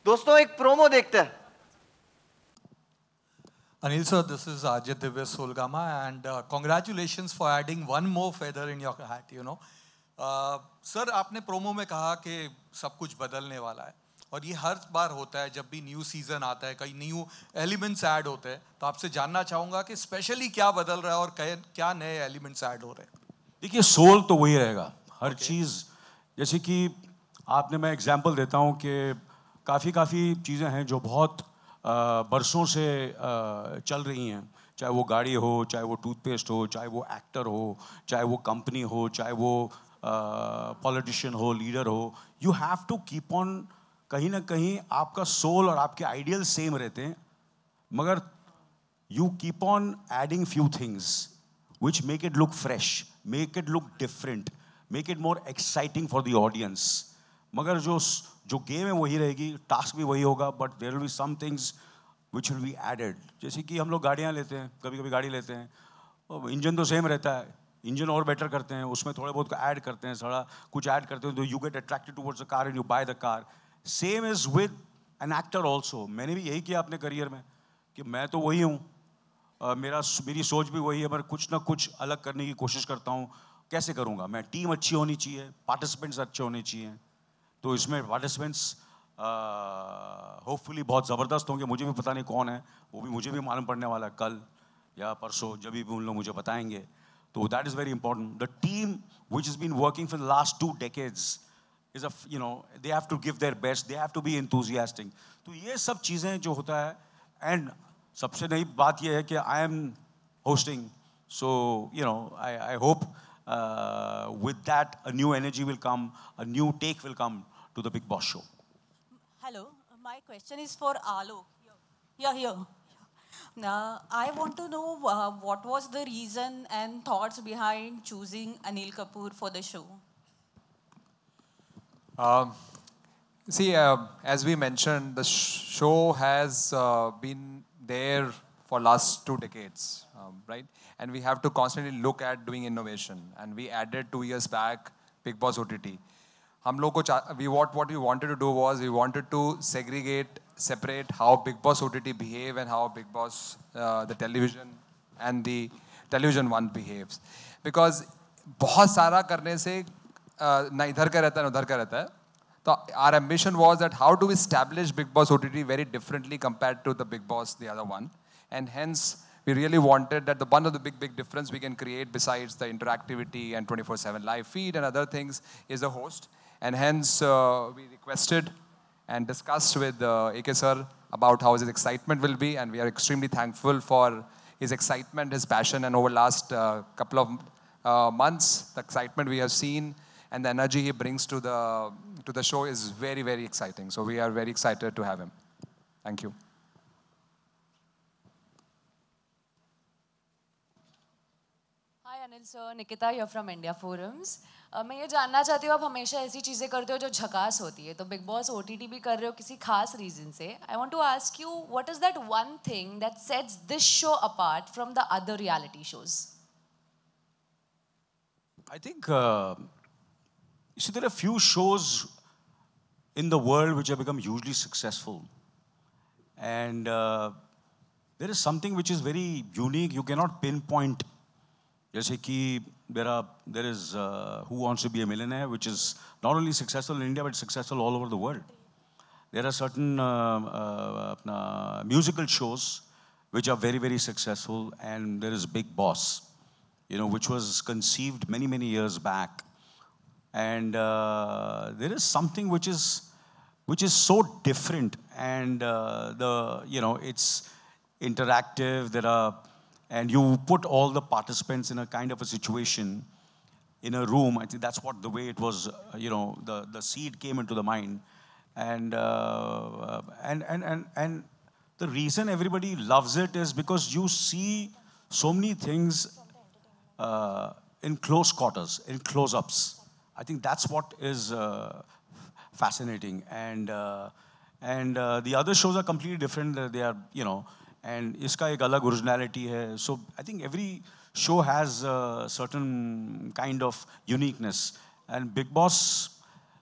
दोस्तों एक प्रोमो देखते हैं। Anil sir, this is Ajit Divya Solgama, and congratulations for adding one more feather in your hat, you know. Sir आपने प्रोमो में कहा कि सब कुछ बदलने वाला है, और ये हर बार होता है जब भी न्यू सीजन आता है, कई न्यू एलिमेंट्स ऐड होते हैं। तो आपसे जानना चाहूँगा कि स्पेशली क्या बदल रहा है और क्या नए एलिमेंट्स ऐड हो रहे हैं? देखिए, सोल तो वही रहेगा, हर चीज़। जैसे कि आपने, मैं एग्जांपल देता हूँ कि काफ़ी चीज़ें हैं जो बहुत बरसों से चल रही हैं, चाहे वो गाड़ी हो, चाहे वो टूथपेस्ट हो, चाहे वो एक्टर हो, चाहे वो कंपनी हो, चाहे वो पॉलिटिशियन हो, लीडर हो। You have to keep on, कहीं ना कहीं आपका सोल और आपके आइडियल सेम रहते हैं, मगर you keep on adding few things which make it look fresh, make it look different, make it more exciting for the audience. मगर जो गेम है वही रहेगी, टास्क भी वही होगा, but there will be some things which will be added. जैसे कि हम लोग गाड़ियाँ लेते हैं, कभी गाड़ी लेते हैं, इंजन तो सेम रहता है, इंजन और बेटर करते हैं, उसमें थोड़े बहुत ऐड करते हैं, थोड़ा कुछ ऐड करते हैं, तो you get attracted towards the car and you by the car. Same is with an actor also. मैंने भी यही किया अपने करियर में कि मैं तो वही हूँ, मेरी सोच भी वही है, पर कुछ ना कुछ अलग करने की कोशिश करता हूँ। कैसे करूँगा मैं? टीम अच्छी होनी चाहिए, पार्टिसिपेंट्स अच्छे होने चाहिए, तो इसमें पार्टिसिपेंट्स होपफुली बहुत ज़बरदस्त होंगे। मुझे भी पता नहीं कौन है, वो भी मुझे भी मालूम पड़ने वाला है कल या परसों, जब भी उन लोग मुझे बताएंगे। तो that is very important. The team which is been working for the last 2 decades is they have to give their best, they have to be enthusiastic। तो ये सब चीज़ें जो होता है, एंड सबसे नई बात यह है कि I am hosting, so I hope with that a new energy will come, a new take will come to the Big Boss show. Hello, my question is for Alok. Here. I want to know what was the reason and thoughts behind choosing Anil Kapoor for the show? As we mentioned, the show has been there for last 2 decades, right? And we have to constantly look at doing innovation. And we added 2 years back Big Boss OTT. What we wanted to do was we wanted to separate how Big Boss OTT behave and how Big Boss the television and the television one behaves. Because बहुत सारा करने से ना इधर का रहता है ना उधर का रहता है. So our ambition was that how do we establish Big Boss OTT very differently compared to the Big Boss, the other one. And hence, we really wanted that one of the big difference we can create besides the interactivity and 24/7 live feed and other things is the host. And hence, we requested and discussed with AK sir about how his excitement will be. And we are extremely thankful for his excitement, his passion. And over the last couple of months, the excitement we have seen and the energy he brings to the show is very, very exciting. So we are very excited to have him. Thank you. Hi Anil sir, Nikita here from India Forums. मैं ये जानना चाहती हूँ, आप हमेशा ऐसी चीज़ें करते हो जो झकास होती है, तो बिग बॉस OTT भी कर रहे हो किसी खास रीज़न से. I want to ask you, what is that one thing that sets this show apart from the other reality shows? I think, you see, there are few shows in the world which have become hugely successful. And there is something which is very unique, you cannot pinpoint. जैसे कि there is Who Wants to Be a Millionaire, which is not only successful in India, but successful all over the world. There are certain musical shows which are very, very successful, and there is Big Boss, which was conceived many, many years back. And there is something which is so different, and it's interactive. And you put all the participants in a kind of a situation in a room. I think that's what the way it was. The seed came into the mind, and the reason everybody loves it is because you see so many things in close quarters, in close-ups. I think that's what is fascinating. And the other shows are completely different. They are, you know, and iska ek alag originality hai. So I think every show has a certain kind of uniqueness. And Big Boss,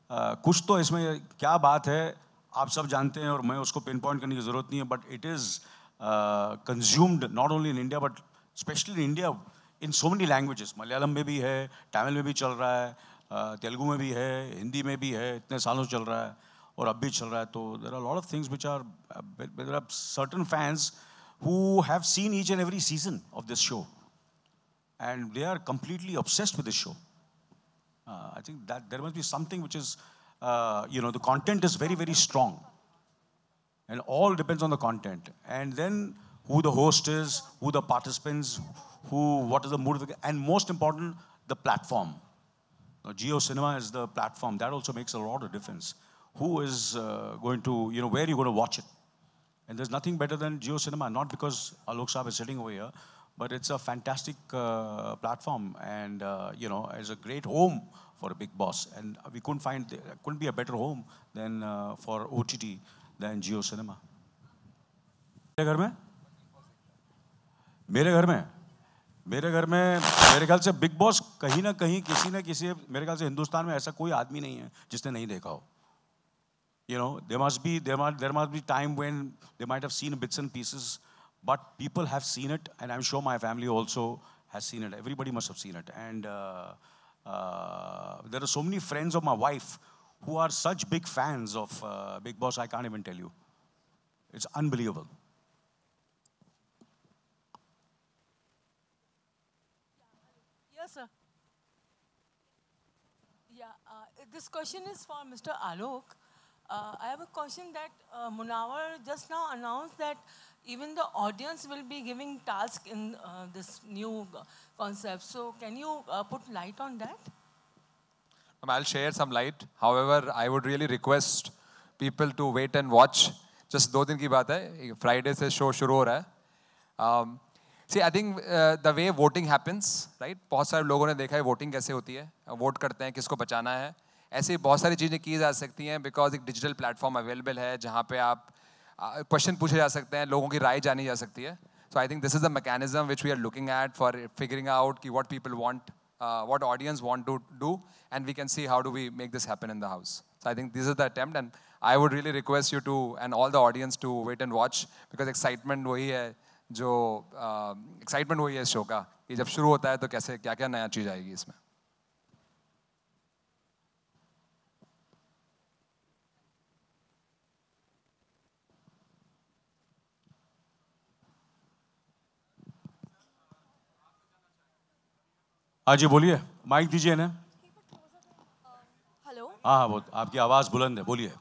कुछ तो इसमें क्या बात है आप सब जानते हैं और मैं उसको पिन पॉइंट करने की ज़रूरत नहीं है, but it is consumed not only in India but specially in India in so many languages. Malayalam में भी है, तमिल में भी चल रहा है, तेलुगु में भी है, हिंदी में भी है, इतने सालों से चल रहा है और अब भी चल रहा है. तो there are lot of things which are, there are certain fans who have seen each and every season of this show and they are completely obsessed with this show. I think that there must be something which is, you know, the content is very, very strong. And all depends on the content. And then who the host is, who the participants, what is the mood of the, and most important, the platform. Now, Jio Cinema is the platform. That also makes a lot of difference. Who is going to, you know, where are you going to watch it? And there's nothing better than Jio Cinema, not because Alok Saab is sitting over here, but it's a fantastic platform and, you know, it's a great home for a Big Boss. And we couldn't find, there couldn't be a better home than for OTT than Jio Cinema. मेरे घर में मेरे ख्याल से big boss कहीं ना कहीं किसी न किसी, मेरे ख्याल से हिंदुस्तान में ऐसा कोई आदमी नहीं है जिसने नहीं देखा हो. You know, there must be time when they might have seen bits and pieces, but people have seen it, and I'm sure my family also has seen it. Everybody must have seen it, and there are so many friends of my wife who are such big fans of Big Boss. I can't even tell you. It's unbelievable. Yes, sir. Yeah, this question is for Mr. Alok. I have a question that Munawar just now announced that even the audience will be giving tasks in this new concept. So can you put light on that? I'll share some light. However, I would really request people to wait and watch. Just 2 दिन की बात है. Friday से show शुरू हो रहा है. See, I think the way voting happens, right? बहुत सारे लोगों ने देखा है voting कैसे होती है. वोट करते हैं किसको बचाना है. ऐसे बहुत सारी चीज़ें की जा सकती हैं बिकॉज एक डिजिटल प्लेटफॉर्म अवेलेबल है जहाँ पे आप क्वेश्चन पूछे जा सकते हैं, लोगों की राय जानी जा सकती है. So I think this is the mechanism which we are looking at for figuring out कि what people want, what audience want to do, and we can see how do we make this happen in the house. So I think this is the attempt and I would really request you to and all the audience to wait and watch because excitement वही है जो excitement वही है इस show का कि जब शुरू होता है तो कैसे क्या क्या नया चीज़ आएगी इसमें. हाँ जी बोलिए, माइक दीजिए ना. हेलो. हाँ हाँ, वो आपकी आवाज़ बुलंद है, बोलिए.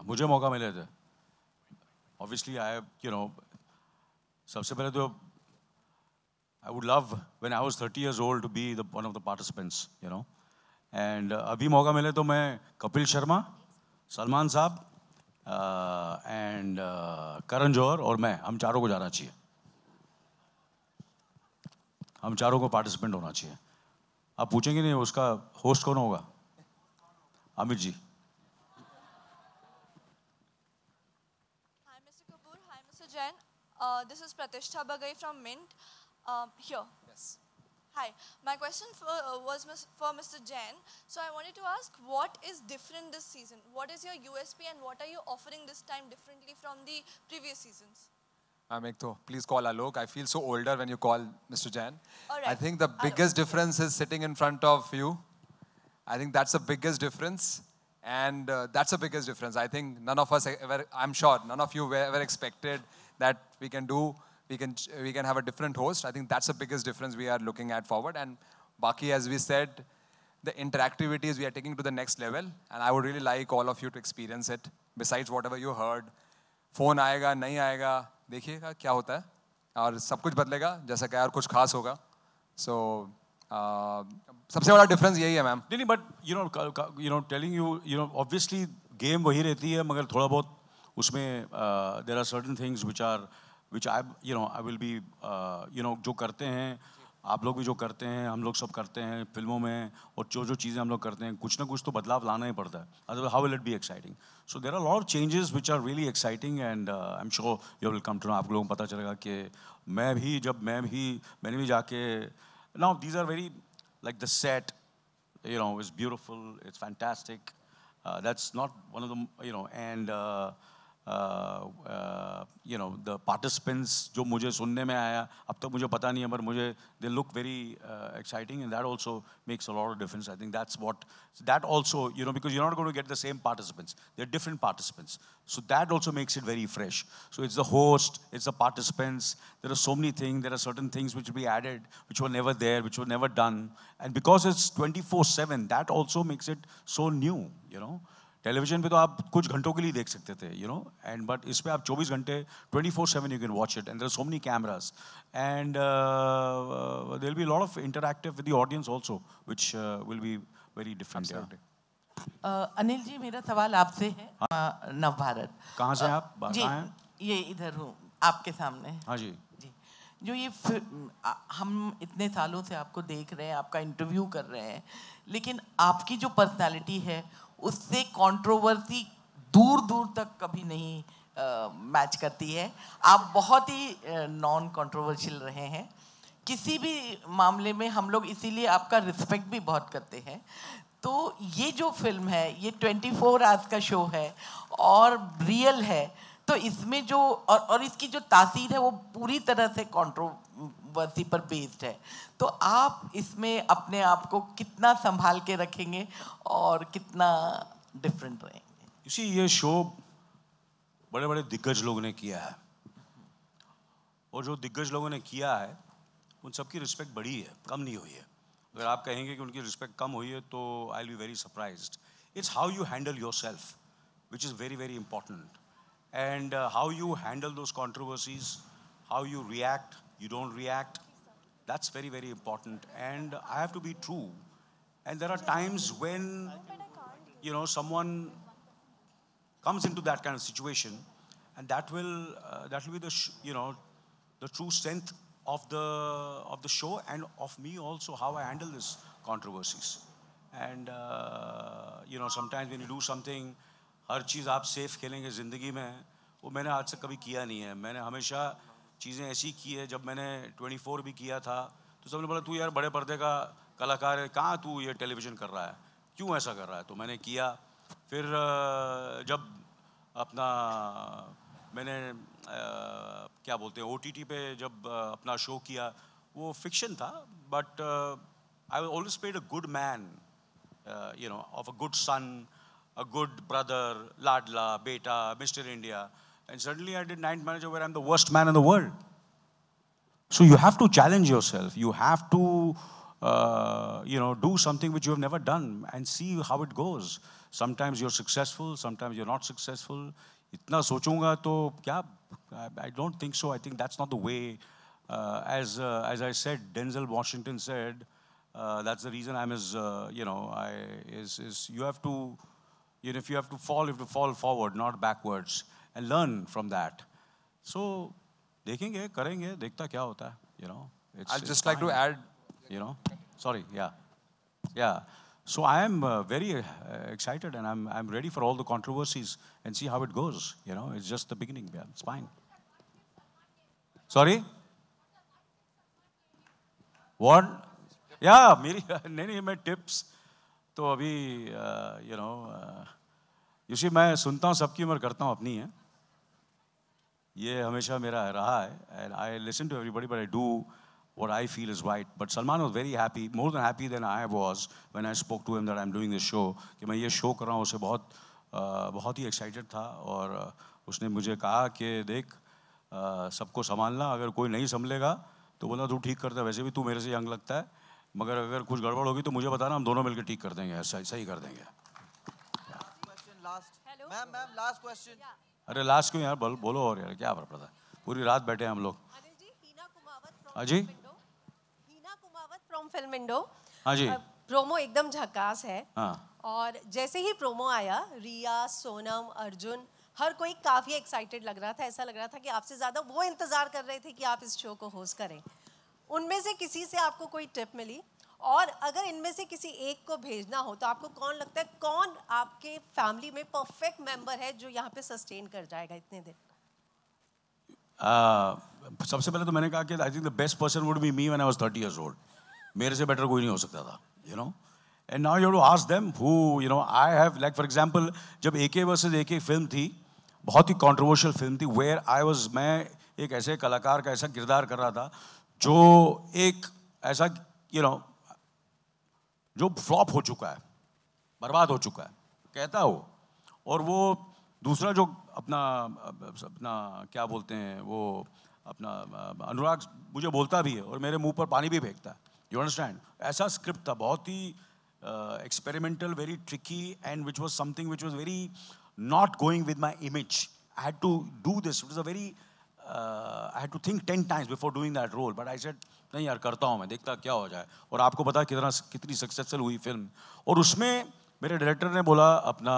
मुझे मौका मिले थे. Obviously, you know, सबसे पहले तो I would love when I was 30 years old to be one of the participants, you know. And अभी मौका मिले तो मैं कपिल शर्मा, सलमान साहब एंड करण जौहर और मैं, हम चारों को जाना चाहिए. हम चारों को पार्टिसिपेंट होना चाहिए. आप पूछेंगे नहीं उसका होस्ट कौन होगा? Amit ji. Hi, Mr. Kapoor. Hi, Mr. Jain. This is Pratishtha Bagai from Mint. Here. Yes. Hi. My question was for Mr. Jain. So I wanted to ask, what is different this season? What is your USP and what are you offering this time differently from the previous seasons? Please call Alok. I feel so older when you call Mr. Jain. All right. I think the biggest difference is sitting in front of you. I think that's the biggest difference. And that's the biggest difference. I think none of us ever, I'm sure none of you ever expected that we can have a different host. I think that's the biggest difference we are looking at forward. And Baki, as we said, the interactivities we are taking to the next level. And I would really like all of you to experience it. Besides whatever you heard, phone आएगा नहीं आएगा देखिएगा क्या होता है और सब कुछ बदलेगा जैसा क्या और कुछ खास होगा. So सबसे बड़ा डिफरेंस यही है मैम. नहीं but you know telling you know obviously game वही रहती है मगर थोड़ा बहुत उसमें there are certain things which I will be जो करते हैं आप लोग भी जो करते हैं हम लोग सब करते हैं फिल्मों में और जो चीज़ें हम लोग करते हैं कुछ ना कुछ तो बदलाव लाना ही पड़ता है otherwise how will it be exciting so there are a lot of changes which are really exciting and I'm sure you will come to know आप लोगों को पता चलेगा कि मैंने भी जाके now these are very like the set it's beautiful it's fantastic that's not one of the and the participants जो मुझे सुनने में आया अब तक मुझे पता नहीं है पर मुझे they look very exciting and that also makes a lot of difference I think that also because you're not going to get the same participants they're different participants so that also makes it very fresh so it's the host it's the participants there are so many things there are certain things which will be added which were never there which were never done and because it's 24/7 that also makes it so new television पे तो आप कुछ घंटों के लिए देख सकते थे एंड बट इस पे आप 24 घंटे 24/7 you can watch it and there are so many cameras and there will be a lot of interactive with the audience also which will be very different. Anil ji मेरा सवाल आपसे है नवभारत कहाँ से आप कहाँ हैं? ये इधर हूँ आपके सामने. हाँ जी जो ये हम इतने सालों से आपको देख रहे हैं आपका इंटरव्यू कर रहे हैं लेकिन आपकी जो पर्सनालिटी है उससे कंट्रोवर्सी दूर दूर तक कभी नहीं मैच करती है. आप बहुत ही नॉन कंट्रोवर्शियल रहे हैं किसी भी मामले में हम लोग इसीलिए आपका रिस्पेक्ट भी बहुत करते हैं. तो ये जो फिल्म है ये 24 आवर्स का शो है और रियल है तो इसमें जो और इसकी जो तासीर है वो पूरी तरह से कंट्रोवर्सी पर बेस्ड है. तो आप इसमें अपने आप को कितना संभाल के रखेंगे और कितना डिफरेंट रहेंगे? इसी ये शो बड़े बड़े दिग्गज लोगों ने किया है और जो दिग्गज लोगों ने किया है उन सबकी रिस्पेक्ट बढ़ी है कम नहीं हुई है. अगर आप कहेंगे कि उनकी रिस्पेक्ट कम हुई है तो आई will be very surprised. It's how you handle yourself which is very very important and how you handle those controversies, how you react, you don't react, that's very very important and I have to be true and there are times when someone comes into that kind of situation and that will be the the true strength of the show and of me also how I handle these controversies and sometimes when you do something हर चीज़ आप safe खेलेंगे ज़िंदगी में वो मैंने आज तक कभी किया नहीं है. मैंने हमेशा चीज़ें ऐसी की है जब मैंने 24 भी किया था तो सबने बोला तू यार बड़े पर्दे का कलाकार है कहाँ तू ये टेलीविज़न कर रहा है क्यों ऐसा कर रहा है तो मैंने किया. फिर जब अपना मैंने क्या बोलते हैं OTT पे जब अपना शो किया वो फिक्शन था but I always played a good man of a good son a good brother, Ladla, Beta, Mr. India. And suddenly I did Night Manager where I'm the worst man in the world. So you have to challenge yourself. You have to, do something which you have never done and see how it goes. Sometimes you're successful, sometimes you're not successful. Itna sochunga to kya? I don't think so. I think that's not the way. As I said, Denzel Washington said, that's the reason I'm his, you have to, if you have to fall forward, not backwards, and learn from that. So, देखेंगे, करेंगे, देखता क्या होता है, I'd just like to add, sorry, yeah. So I am very excited, and I'm ready for all the controversies and see how it goes. It's just the beginning. Yeah, it's fine. Sorry. What? Yeah, मेरी नहीं मैं tips. तो अभी UC मैं सुनता हूँ सबकी उम्र करता हूँ अपनी है ये हमेशा मेरा रहा है and I listen to everybody but I do what I feel is right but Salman was very happy more than happy than I was when I spoke to him that I'm doing this show कि मैं ये show कर रहा हूँ उसे बहुत ही excited था और उसने मुझे कहा कि देख सबको संभालना अगर कोई नहीं संभलेगा तो बोला तू ठीक करता है वैसे भी तू मेरे से यंग लगता है मगर अगर कुछ गड़बड़ होगी तो मुझे बताना हम दोनों मिलकर ठीक कर देंगे सही कर देंगे. Ma'am last question. अरे लास्ट क्यों यार बोलो और यार क्या फर्क पड़ता है पूरी रात बैठे हैं हम लोग. हाँ जी हीना कुमावत फ्रॉम फिल्म इंडो. हाँ जी प्रोमो एकदम झकास है. हाँ. और जैसे ही प्रोमो आया रिया सोनम अर्जुन हर कोई काफ़ी एक्साइटेड लग रहा था, ऐसा लग रहा था कि आपसे ज़्यादा वो इंतज़ार कर रहे थे कि आप इस शो को होस्ट करें। उनमें से किसी से आपको कोई टिप मिली? और अगर इनमें से किसी एक को भेजना हो तो आपको कौन लगता है, कौन आपके फैमिली में परफेक्ट मेंबर है जो यहाँ पे सस्टेन कर जाएगा इतने दिन? सबसे पहले तो मैंने कहा कि I think the best person would be me when I was 30 years old. मेरे से बेटर कोई नहीं हो सकता था, you know. And now you have to ask them who, you know, I have, like for example जब AK versus AK film थी, बहुत ही कंट्रोवर्शियल फिल्म थी, वेयर आई वाज, मैं एक ऐसे कलाकार का ऐसा किरदार कर रहा था जो एक ऐसा, यू नो, जो फ्लॉप हो चुका है, बर्बाद हो चुका है, कहता हो, और वो दूसरा जो अपना अपना क्या बोलते हैं वो अपना अनुराग मुझे बोलता भी है और मेरे मुंह पर पानी भी फेंकता है, यू अंडरस्टैंड. ऐसा स्क्रिप्ट था, बहुत ही experimental, very tricky, and which was something which was very not going with my image. I had to do this, it was a very, I had to think 10 times before doing that role, but I said नहीं यार, करता हूँ मैं, देखता क्या हो जाए. और आपको पता है कितनी सक्सेसफुल हुई फिल्म. और उसमें मेरे डायरेक्टर ने बोला अपना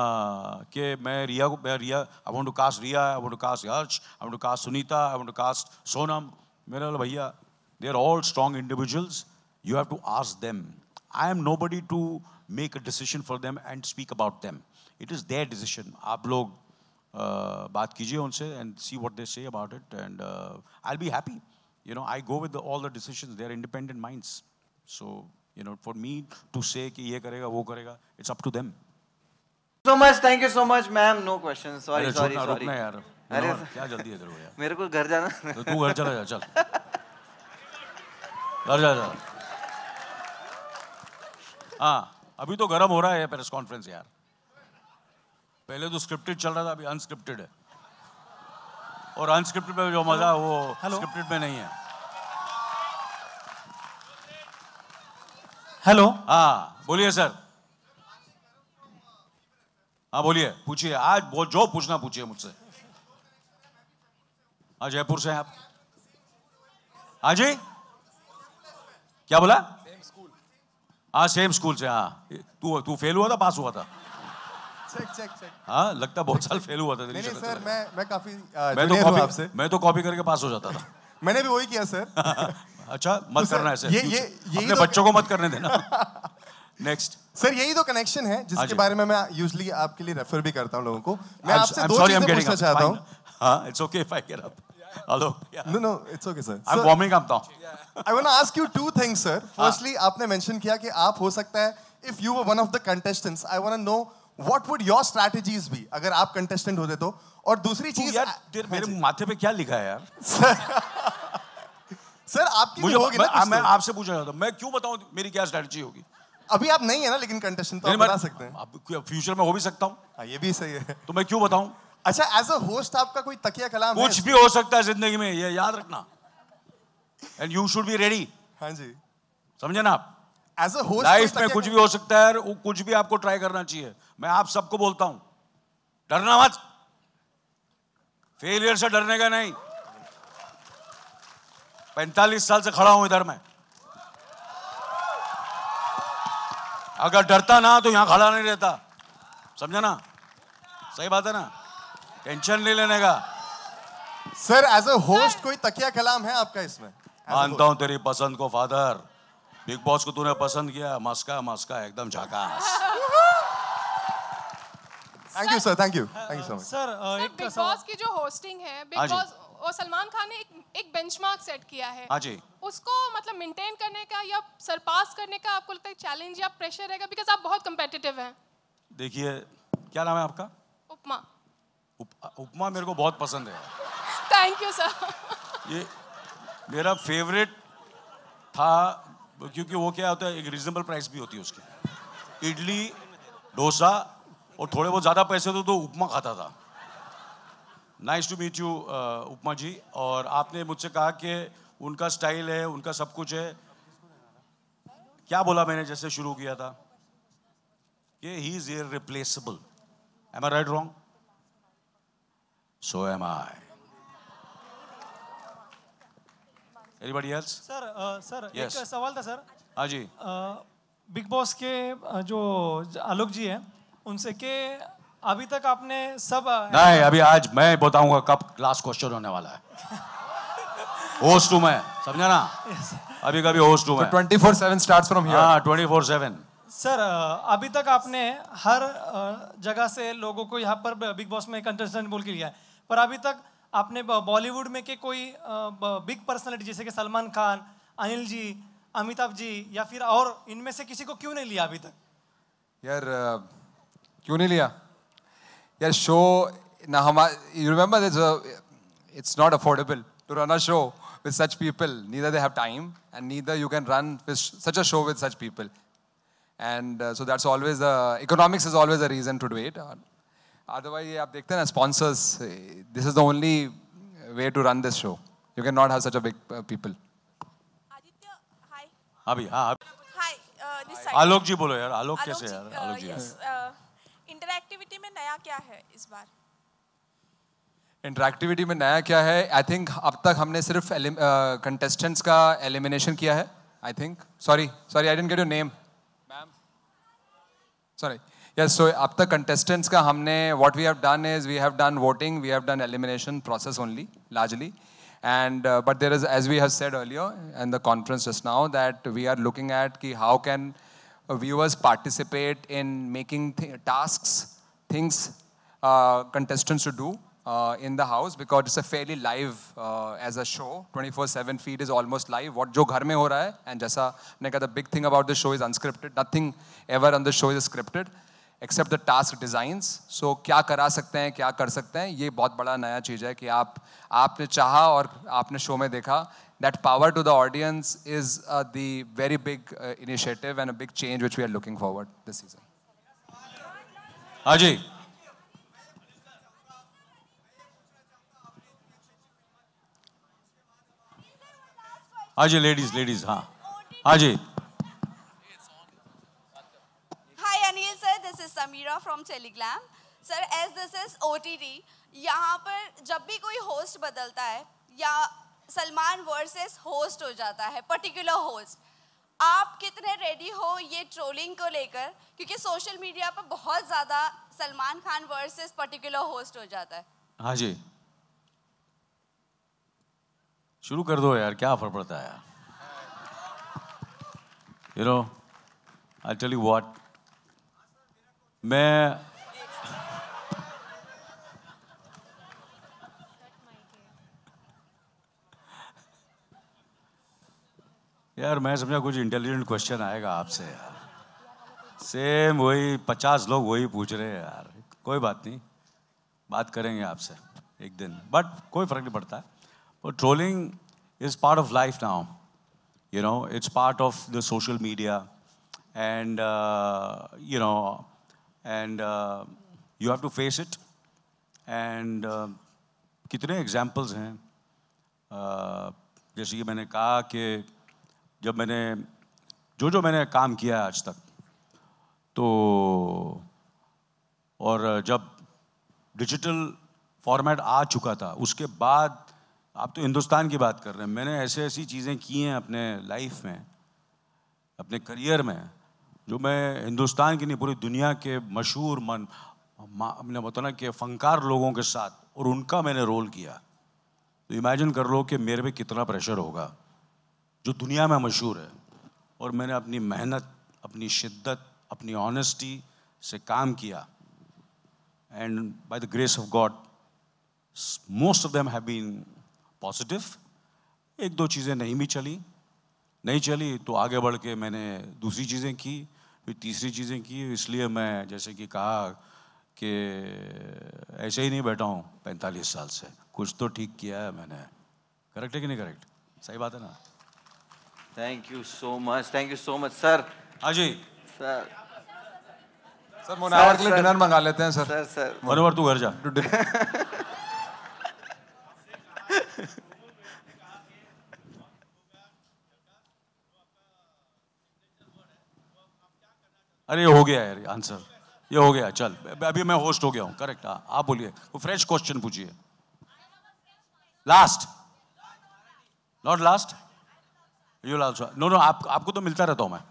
कि मैं Riya, I want to cast Riya, I want to cast Harsh, I want to cast Sunita, I want to cast Sonam. मैंने बोला भैया, they are all strong individuals, you have to ask them. I am nobody to make a decision for them and speak about them. It is their decision. आप लोग बात कीजिए उनसे and see what they say about it, and I will be happy. You know, I go with all the decisions. They are independent minds. So, you know, for me to say कि ये करेगा वो करेगा, it's up to them. So much, thank you so much, ma'am. No questions. Sorry. रुकना यार. अरे क्या जल्दी है तेरे को यार. मेरे को घर जाना. तो तू घर चला जा, चल. घर जा. हाँ, अभी तो गर्म हो रहा है प्रेस कॉन्फ्रेंस यार. पहले तो स्क्रिप्टेड चल रहा था, अभी अनस्क्रिप्टेड है. और अनस्क्रिप्टेड में जो मजा है वो स्क्रिप्टेड में नहीं है. हेलो. हाँ बोलिए सर. हाँ बोलिए, पूछिए. आज वो जो पूछना पूछिए मुझसे. हाँ जयपुर से हैं आप. हाँ जी, क्या बोला? हाँ सेम स्कूल से. हाँ तू फेल हुआ था, पास हुआ था? चेक. हाँ लगता बहुत साल फेल हुआ था. नहीं सर, मैं काफी मैं तो कॉपी करके पास हो जाता था. मैंने भी वही किया सर. अच्छा मत तो करना ऐसे. ये अपने बच्चों को मत करने देना. नेक्स्ट सर, यही तो कनेक्शन है जिसके बारे में मैं यूजुअली आपके लिए रेफर भी करता हूँ लोगों को. मैं आपसे दो चीजें पूछना चाहता हूँ. हाँ it's okay if I get up. Hello. No it's okay sir. I am warming up now. I want to ask you 2 things sir. Firstly आपने मेंशन किया कि आप हो सकता है if you were one of the contestants, I want to know What would your strategies be अगर आप contestant होते तो? और दूसरी चीज यार, मेरे माथे पे क्या लिखा है यार? सर आपकी भी होगी ना. मैं आपसे पूछना चाहता हूँ, मैं क्यों बताऊँ मेरी क्या स्ट्रेटजी होगी? अभी आप नहीं है ना, लेकिन कंटेस्टेंट तो आप बता सकते हैं. अब फ्यूचर में हो भी सकता हूँ. ये भी सही है. तो मैं क्यों बताऊँ? अच्छा, एज अ होस्ट आपका कोई तकिया कलाम है? कुछ भी हो सकता है जिंदगी में, ये याद रखना. And you should be ready. हाँ जी, समझे ना आप? एज अ होस्ट लाइफ में कुछ भी हो सकता है, कुछ भी आपको ट्राई करना चाहिए. मैं आप सबको बोलता हूं, डरना मत. फेलियर से डरने का नहीं. 45 साल से खड़ा हूं इधर मैं. अगर डरता ना तो यहां खड़ा नहीं रहता. समझा ना? सही बात है ना? टेंशन नहीं लेने का. सर एज अ होस्ट कोई तकिया कलाम है आपका इसमें? मानता हूं तेरी पसंद को फादर. बिग बॉस को तूने पसंद किया, मस्का एकदम झकास. Thank you sir, thank you so much. Sir एक बिग बॉस की जो होस्टिंग है, बिग बॉस और सलमान खान ने एक बेंचमार्क सेट किया है. हाँ जी. उसको मतलब मेंटेन करने का या सरपास करने का आपको लगता है चैलेंज या प्रेशर रहेगा, बिकॉज आप बहुत कम्पिटिटिव हैं? देखिए, क्या नाम है आपका? उपमा. उपमा मेरे को बहुत पसंद है. Thank you sir. ये मेरा फेवरेट था, क्योंकि वो क्या होता है, एक रीजनेबल प्राइस भी होती है उसकी. इडली, डोसा और थोड़े बहुत ज़्यादा पैसे तो उपमा खाता था. नाइस टू मीट यू उपमा जी. और आपने मुझसे कहा कि उनका स्टाइल है, उनका सब कुछ है. क्या बोला मैंने जैसे शुरू किया था कि he is irreplaceable. Am I right wrong? So am I. Anybody else? Sir Yes. एक सवाल था सर. हाँ जी. बिग बॉस के जो आलोक जी हैं, उनसे कि अभी तक आपने सब नहीं, अभी आज मैं बताऊंगा कब लास्ट क्वेश्चन होने वाला है। होस्ट हूं मैं, समझा ना? अभी कभी होस्ट हूं मैं। 24/7 starts from here. हाँ, 24/7। सर अभी तक आपने हर जगह से लोगों को यहाँ पर बिग बॉस में कंटेस्टेंट बोल के लिया है, पर अभी तक आपने बॉलीवुड में के कोई बिग पर्सनालिटी जैसे कि सलमान खान, अनिल जी, अमिताभ जी या फिर और इनमें से किसी को क्यों नहीं लिया अभी तक? यार क्यों नहीं लिया यार? शो ना हमारा, you remember it's not affordable to run a show with such people. Neither they have time and neither you can run such a show with such people. And so that's always economics is always a reason to do it. Otherwise, ये आप देखते हैं ना, sponsors, this is the only way to run this show. You cannot have such a big people. अभी हाँ Hi, this side. आलोक जी बोलो यार। आलोक कैसे यार? आलोक जी Yes. इंटरएक्टिविटी में नया क्या है इस बार? इंटरएक्टिविटी में नया क्या है? आई थिंक अब तक हमने सिर्फ कंटेस्टेंट्स का एलिमिनेशन किया है। I think sorry I didn't get your name ma'am, sorry. Yes, so अब तक कंटेस्टेंट्स का हमने what we have done is we have done voting, we have done elimination process only largely. And but there is, as we have said earlier in the conference just now, that we are looking at ki how can viewers participate in making tasks, things contestants to do in the house, because it's a fairly live as a show. 24/7 feed is almost live. What जो घर में हो रहा है, and जैसा मैंने कहा, the big thing about the show is unscripted. Nothing ever on the show is scripted except the task designs. So क्या करा सकते हैं, क्या कर सकते हैं, ये बहुत बड़ा नया चीज़ है कि आपने चाहा और आपने शो में देखा. That power to the audience is the very big initiative and a big change which we are looking forward this season. Haji Haji ladies हाँ हाजी. Hi Anil sir, this is Samira from Teleglam. Sir, as this is OTT, यहाँ पर जब भी कोई host बदलता है या Salman versus host हो जाता है, पर्टिकुलर होस्ट, आप कितने रेडी हो ये ट्रोलिंग को लेकर? क्योंकि सोशल मीडिया पर बहुत ज़्यादा Salman Khan versus particular host हो जाता है. हाँ जी, शुरू कर दो यार, क्या फर्क पड़ता है यार. You know, I'll tell you what, मैं यार मैं समझा कुछ इंटेलिजेंट क्वेश्चन आएगा आपसे यार. सेम वही 50 लोग वही पूछ रहे हैं यार. कोई बात नहीं, बात करेंगे आपसे एक दिन, बट कोई फर्क नहीं पड़ता है. But trolling is part of life now. You know, it's part of the social media, and you know, and you have to face it. And कितने examples हैं, जैसे कि मैंने कहा कि जब मैंने जो मैंने काम किया आज तक, तो और जब डिजिटल फॉर्मेट आ चुका था, उसके बाद आप तो हिंदुस्तान की बात कर रहे हैं, मैंने ऐसी चीज़ें की हैं अपने लाइफ में, अपने करियर में, जो मैं हिंदुस्तान की नहीं पूरी दुनिया के मशहूर अपने बताना कि फनकार लोगों के साथ, और उनका मैंने रोल किया. तो इमेजिन कर लो कि मेरे पे कितना प्रेशर होगा, जो दुनिया में मशहूर है. और मैंने अपनी मेहनत, अपनी शिद्दत, अपनी ऑनेस्टी से काम किया, and by the grace of God most of them have been positive. एक दो चीज़ें नहीं चली तो आगे बढ़ के मैंने दूसरी चीज़ें की, फिर तीसरी चीज़ें की. इसलिए मैं जैसे कि कहा कि ऐसे ही नहीं बैठा हूँ 45 साल से, कुछ तो ठीक किया है मैंने. करेक्ट है कि नहीं करेक्ट? सही बात है ना? Thank you so much sir. हाँ जी सर, मुनावर के लिए डिनर मंगा लेते हैं सर. सर मुनावर तू घर जा. अरे ये हो गया यार आंसर, ये हो गया. चल अभी मैं होस्ट हो गया हूँ. करेक्ट. हाँ आप बोलिए, कोई फ्रेश क्वेश्चन पूछिए. Last, not last, you also. No आपको तो मिलता रहता हूँ मैं.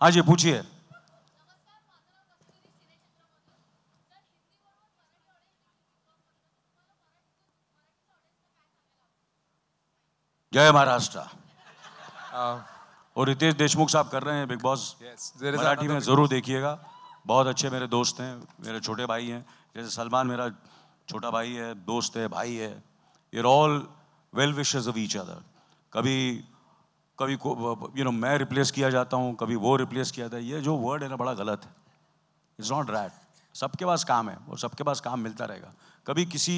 हाँ जी पूछिए. जय महाराष्ट्र। और रितेश देशमुख साहब कर रहे हैं बिग बॉस मराठी में, ज़रूर देखिएगा। बहुत अच्छे मेरे दोस्त हैं, मेरे छोटे भाई हैं, जैसे सलमान मेरा छोटा भाई है, दोस्त है, भाई है। ये all well wishers of each other. कभी मैं रिप्लेस किया जाता हूँ, कभी वो रिप्लेस किया जाता है। ये जो वर्ड है ना, बड़ा गलत है। It's not rat. सबके पास काम है और सबके पास काम मिलता रहेगा। कभी किसी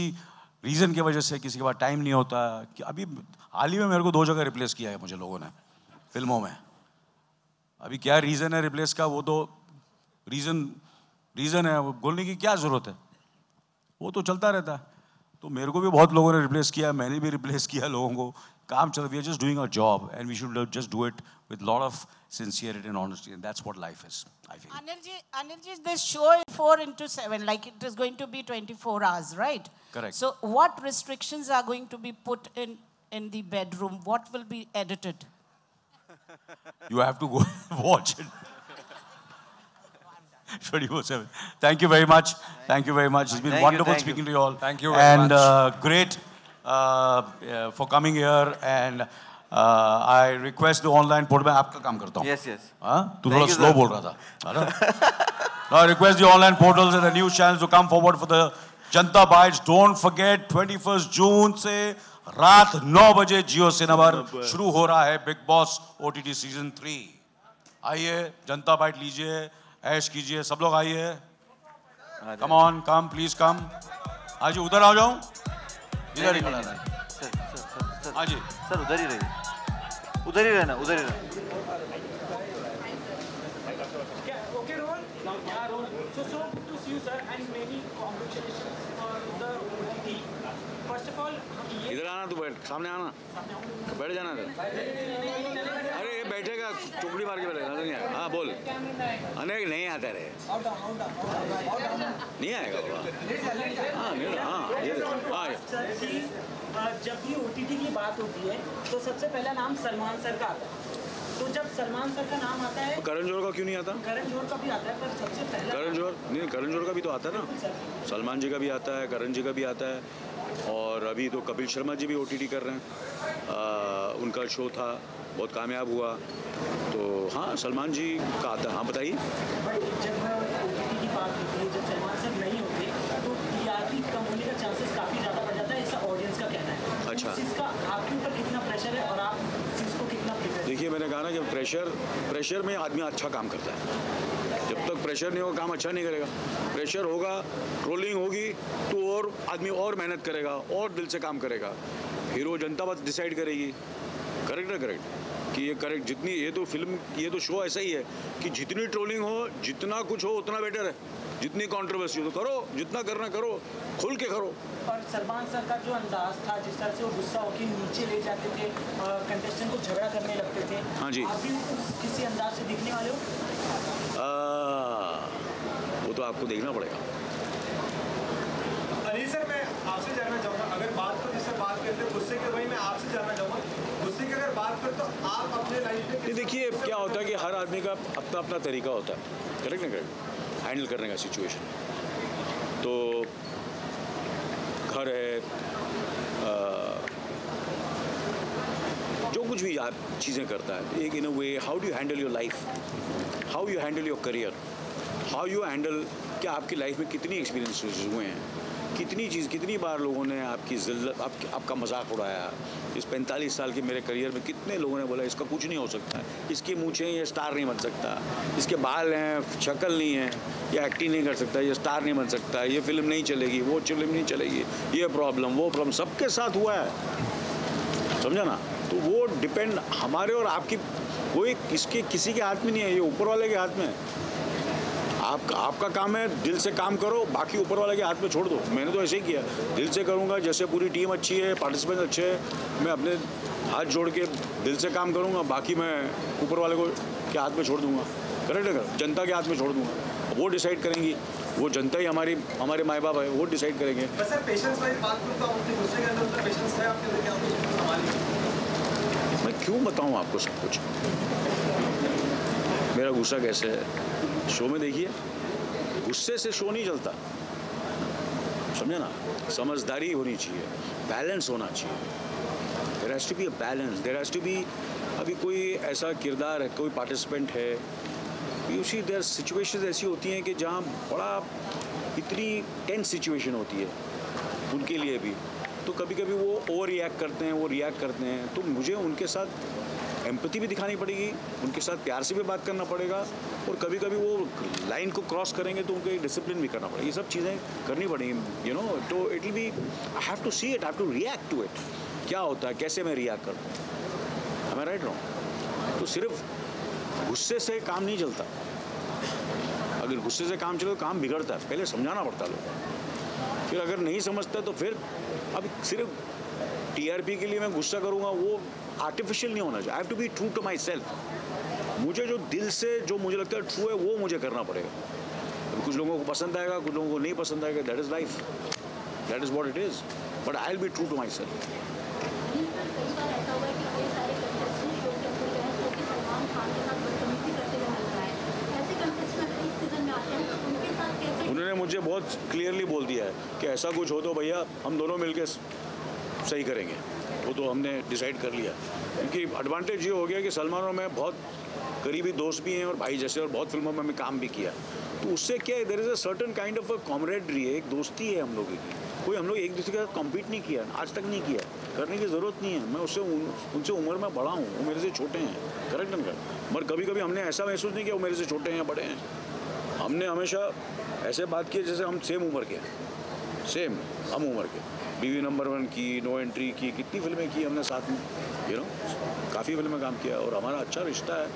रीज़न की वजह से किसी के पास टाइम नहीं होता कि अभी हाल ही में मेरे को 2 जगह रिप्लेस किया है मुझे लोगों ने फिल्मों में। अभी क्या रीज़न है रिप्लेस का, वो तो रीज़न है, वो बोलने की क्या ज़रूरत है, वो तो चलता रहता है। तो मेरे को भी बहुत लोगों ने रिप्लेस किया, मैंने भी रिप्लेस किया लोगों को। काम चल, we are just doing our job and we should just do it with lot of sincerity and honesty, and that's what life is, I feel. Anilji, this show is 4/7, like it is going to be 24 hours, right? Correct. So what restrictions are going to be put in the bedroom? What will be edited? You have to go watch it 24/7. Thank you very much. Thank you very much. It's been wonderful speaking to you all. Thank you very much. And great for coming here. And I request the online portal. मैं आपका काम करता हूँ. Yes, yes. हाँ, तू थोड़ा slow बोल रहा था. Now I request the online portals and the news channels to come forward for the Janta Bites. Don't forget 21st June से रात 9 बजे जियो सिनेमा शुरू हो रहा है बिग बॉस OTT सीजन 3. आइए, जनता बाइट लीजिए, ऐश कीजिए, सब लोग आइए. Come on, come, please come. हाँ जी, उधर आ जाऊँ. इधर ही खड़ा है. हाँ जी. सर उधर ही रहिए, उधर ही रहना, उधर ही रहना। Okay, Rohan. Yeah, Rohan. So good to see you, sir, and many congratulations for the OTT. First of all, इधर आना, तू बैठ, सामने आना, बैठ जाना इधर. अरे ये बैठेगा, चुपड़ी मार के बैठेगा, नहीं आया. हाँ बोल. अरे नहीं आता रे, नहीं आएगा बाबा. हाँ नहीं, हाँ ये हाँ. जब भी OTT की बात होती है तो सबसे पहला नाम सलमान सर का आता है. तो जब सलमान सर का नाम आता है, करण जोहर का क्यों नहीं आता? करण जोहर का भी आता है, पर सबसे पहला करण जोहर नहीं, करण जोहर का भी तो आता है ना. सलमान जी का भी आता है, करण जी का भी आता है, और अभी तो कपिल शर्मा जी भी OTT कर रहे हैं. उनका शो था, बहुत कामयाब हुआ. तो हाँ, सलमान जी का आता है. हाँ बताइए. जब OTT की बात होती है, जब सलमान सर नहीं होते तो TRP कम होने का चांसेस काफ़ी ज़्यादा बढ़ जाता है, ऐसा ऑडियंस का कहना है. अच्छा. इस चीज़ का आपके ऊपर कितना प्रेशर है और आप इस चीज़ को कितना प्रिपेयर? देखिए, मैंने कहा ना कि प्रेशर में आदमी अच्छा काम करता है. जब तक प्रेशर नहीं होगा, काम अच्छा नहीं करेगा. प्रेशर होगा, ट्रोलिंग होगी, तो और आदमी और मेहनत करेगा और दिल से काम करेगा. फिर वो जनता बात डिसाइड करेगी. करेक्ट है, करेक्ट कि ये करेक्ट. जितनी ये तो फिल्म, ये तो शो ऐसा ही है कि जितनी ट्रोलिंग हो, जितना कुछ हो, उतना बेटर है. जितनी कंट्रोवर्सी हो तो करो, जितना करना करो, खुल के करो. और सलमान सर का जो अंदाज था, जिस तरह से वो गुस्सा होकर नीचे ले जाते थे, कंटेस्टेंट को झगड़ा करने लगते थे, हाँ जी, आप भी किसी अंदाज से दिखने वाले हो? वो तो आपको देखना पड़ेगा. अनिल सर, मैं आपसे जानना चाहूँगा, अगर बात को जिससे बात करते हैं गुस्से के, वही मैं आपसे जानना चाहूँगा, गुस्से की अगर बात करें तो आप अपने लाइफ में देखिए क्या होता है कि हर आदमी का अपना अपना तरीका होता है. करेक्ट ना, करेक्ट हैंडल करने का सिचुएशन. तो घर है, जो कुछ भी आप चीज़ें करता है, एक in a way, how do you handle your life, how you handle your career, how you handle, क्या आपकी लाइफ में कितनी एक्सपीरियंसेस हुए हैं, कितनी बार लोगों ने आपकी जिल्लत, आपका मजाक उड़ाया. इस 45 साल के मेरे करियर में कितने लोगों ने बोला इसका कुछ नहीं हो सकता, इसकी मूंछें, ये स्टार नहीं बन सकता, इसके बाल हैं, शक्ल नहीं है, ये एक्टिंग नहीं कर सकता, ये स्टार नहीं बन सकता, ये फिल्म नहीं चलेगी, वो फिल्म नहीं चलेगी, ये प्रॉब्लम, वो प्रॉब्लम, सबके साथ हुआ है. समझा ना. तो वो डिपेंड हमारे और आपकी, कोई किसी के हाथ में नहीं है, ये ऊपर वाले के हाथ में है. आपका काम है दिल से काम करो, बाकी ऊपर वाले के हाथ में छोड़ दो. मैंने तो ऐसे ही किया, दिल से करूँगा. जैसे पूरी टीम अच्छी है, पार्टिसिपेंट अच्छे हैं, मैं अपने हाथ जोड़ के दिल से काम करूँगा, बाकी मैं ऊपर वाले को के हाथ में छोड़ दूँगा. करेक्ट है, जनता के हाथ में छोड़ दूँगा. वो डिसाइड करेंगी, वो जनता ही हमारे माँ बाप है, वो डिसाइड करेंगे. मैं क्यों बताऊँ आपको सब कुछ, मेरा गुस्सा कैसे है. शो में देखिए, गुस्से से शो नहीं चलता. समझे ना. समझदारी होनी चाहिए, बैलेंस होना चाहिए. There has to be a balance, there has to be, अभी कोई ऐसा किरदार है, कोई पार्टिसिपेंट है, यू सी देयर सिचुएशंस ऐसी होती हैं कि जहाँ बड़ा इतनी टेंस सिचुएशन होती है उनके लिए भी, तो कभी कभी वो ओवर रिएक्ट करते हैं, वो रिएक्ट करते हैं, तो मुझे उनके साथ एम्पैथी भी दिखानी पड़ेगी, उनके साथ प्यार से भी बात करना पड़ेगा, और कभी कभी वो लाइन को क्रॉस करेंगे तो उनको डिसिप्लिन भी करना पड़ेगा, ये सब चीज़ें करनी पड़ेंगी, यू नो, तो it will be, I have to see it, I have to react to it, क्या होता है, कैसे मैं रिएक्ट करता हूँ, am I right wrong? तो सिर्फ गुस्से से काम नहीं चलता, अगर गुस्से से काम चले तो काम बिगड़ता है, पहले समझाना पड़ता है लोग, फिर अगर नहीं समझता तो फिर अब सिर्फ टीआरपी के लिए मैं गुस्सा करूँगा, वो आर्टिफिशियल नहीं होना चाहिए, I have to be true to myself, मुझे जो दिल से जो मुझे लगता है ट्रू है वो मुझे करना पड़ेगा, अभी कुछ लोगों को पसंद आएगा, कुछ लोगों को नहीं पसंद आएगा, that is life, that is what it is, but I will be true to myself. उन्होंने मुझे बहुत क्लियरली बोल दिया है कि ऐसा कुछ हो तो भैया हम दोनों मिलकर सही करेंगे, वो तो हमने डिसाइड कर लिया, क्योंकि एडवांटेज ये हो गया कि सलमान और मैं बहुत करीबी दोस्त भी हैं और भाई जैसे, और बहुत फिल्मों में हमें काम भी किया, तो उससे क्या है, there is a certain kind of a camaraderie है, एक दोस्ती है हम लोगों की, कोई हम लोग एक दूसरे के साथ कॉम्पीट नहीं किया, आज तक नहीं किया, करने की ज़रूरत नहीं है, मैं उससे उनसे उम्र में बड़ा हूँ, वो मेरे से छोटे हैं, करेक्ट ना कर, मगर कभी कभी हमने ऐसा महसूस नहीं किया वो मेरे से छोटे हैं या बड़े हैं, हमने हमेशा ऐसे बात की जैसे हम सेम उम्र के हैं, सेम हम उम्र के, बीवी नंबर 1 की, नो एंट्री की, कितनी फिल्में की हमने साथ में, यू नो, काफ़ी फिल्में काम किया, और हमारा अच्छा रिश्ता है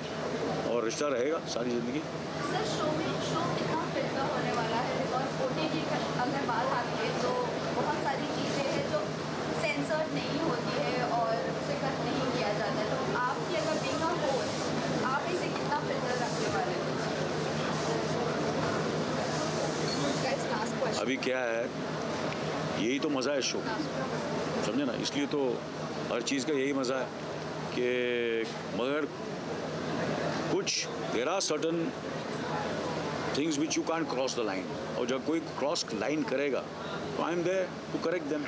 और रिश्ता रहेगा सारी ज़िंदगी। सर शो कितना फिल्म होने वाला है, बिकॉज ओटीटी अगर बात आती है तो बहुत सारी चीज़ें हैं जो सेंसर्ड नहीं होती है और उसे कट नहीं किया जाता है, तो आपकी अगर बीइंग अ होस्ट आप इसे कितना फिल्टर रखने वाले हैं? अभी क्या है, यही तो मज़ा है शो, समझे ना, इसलिए तो हर चीज़ का यही मज़ा है कि, मगर कुछ there are certain things which you can't cross the line, और जब कोई क्रॉस लाइन करेगा तो I am there to correct them,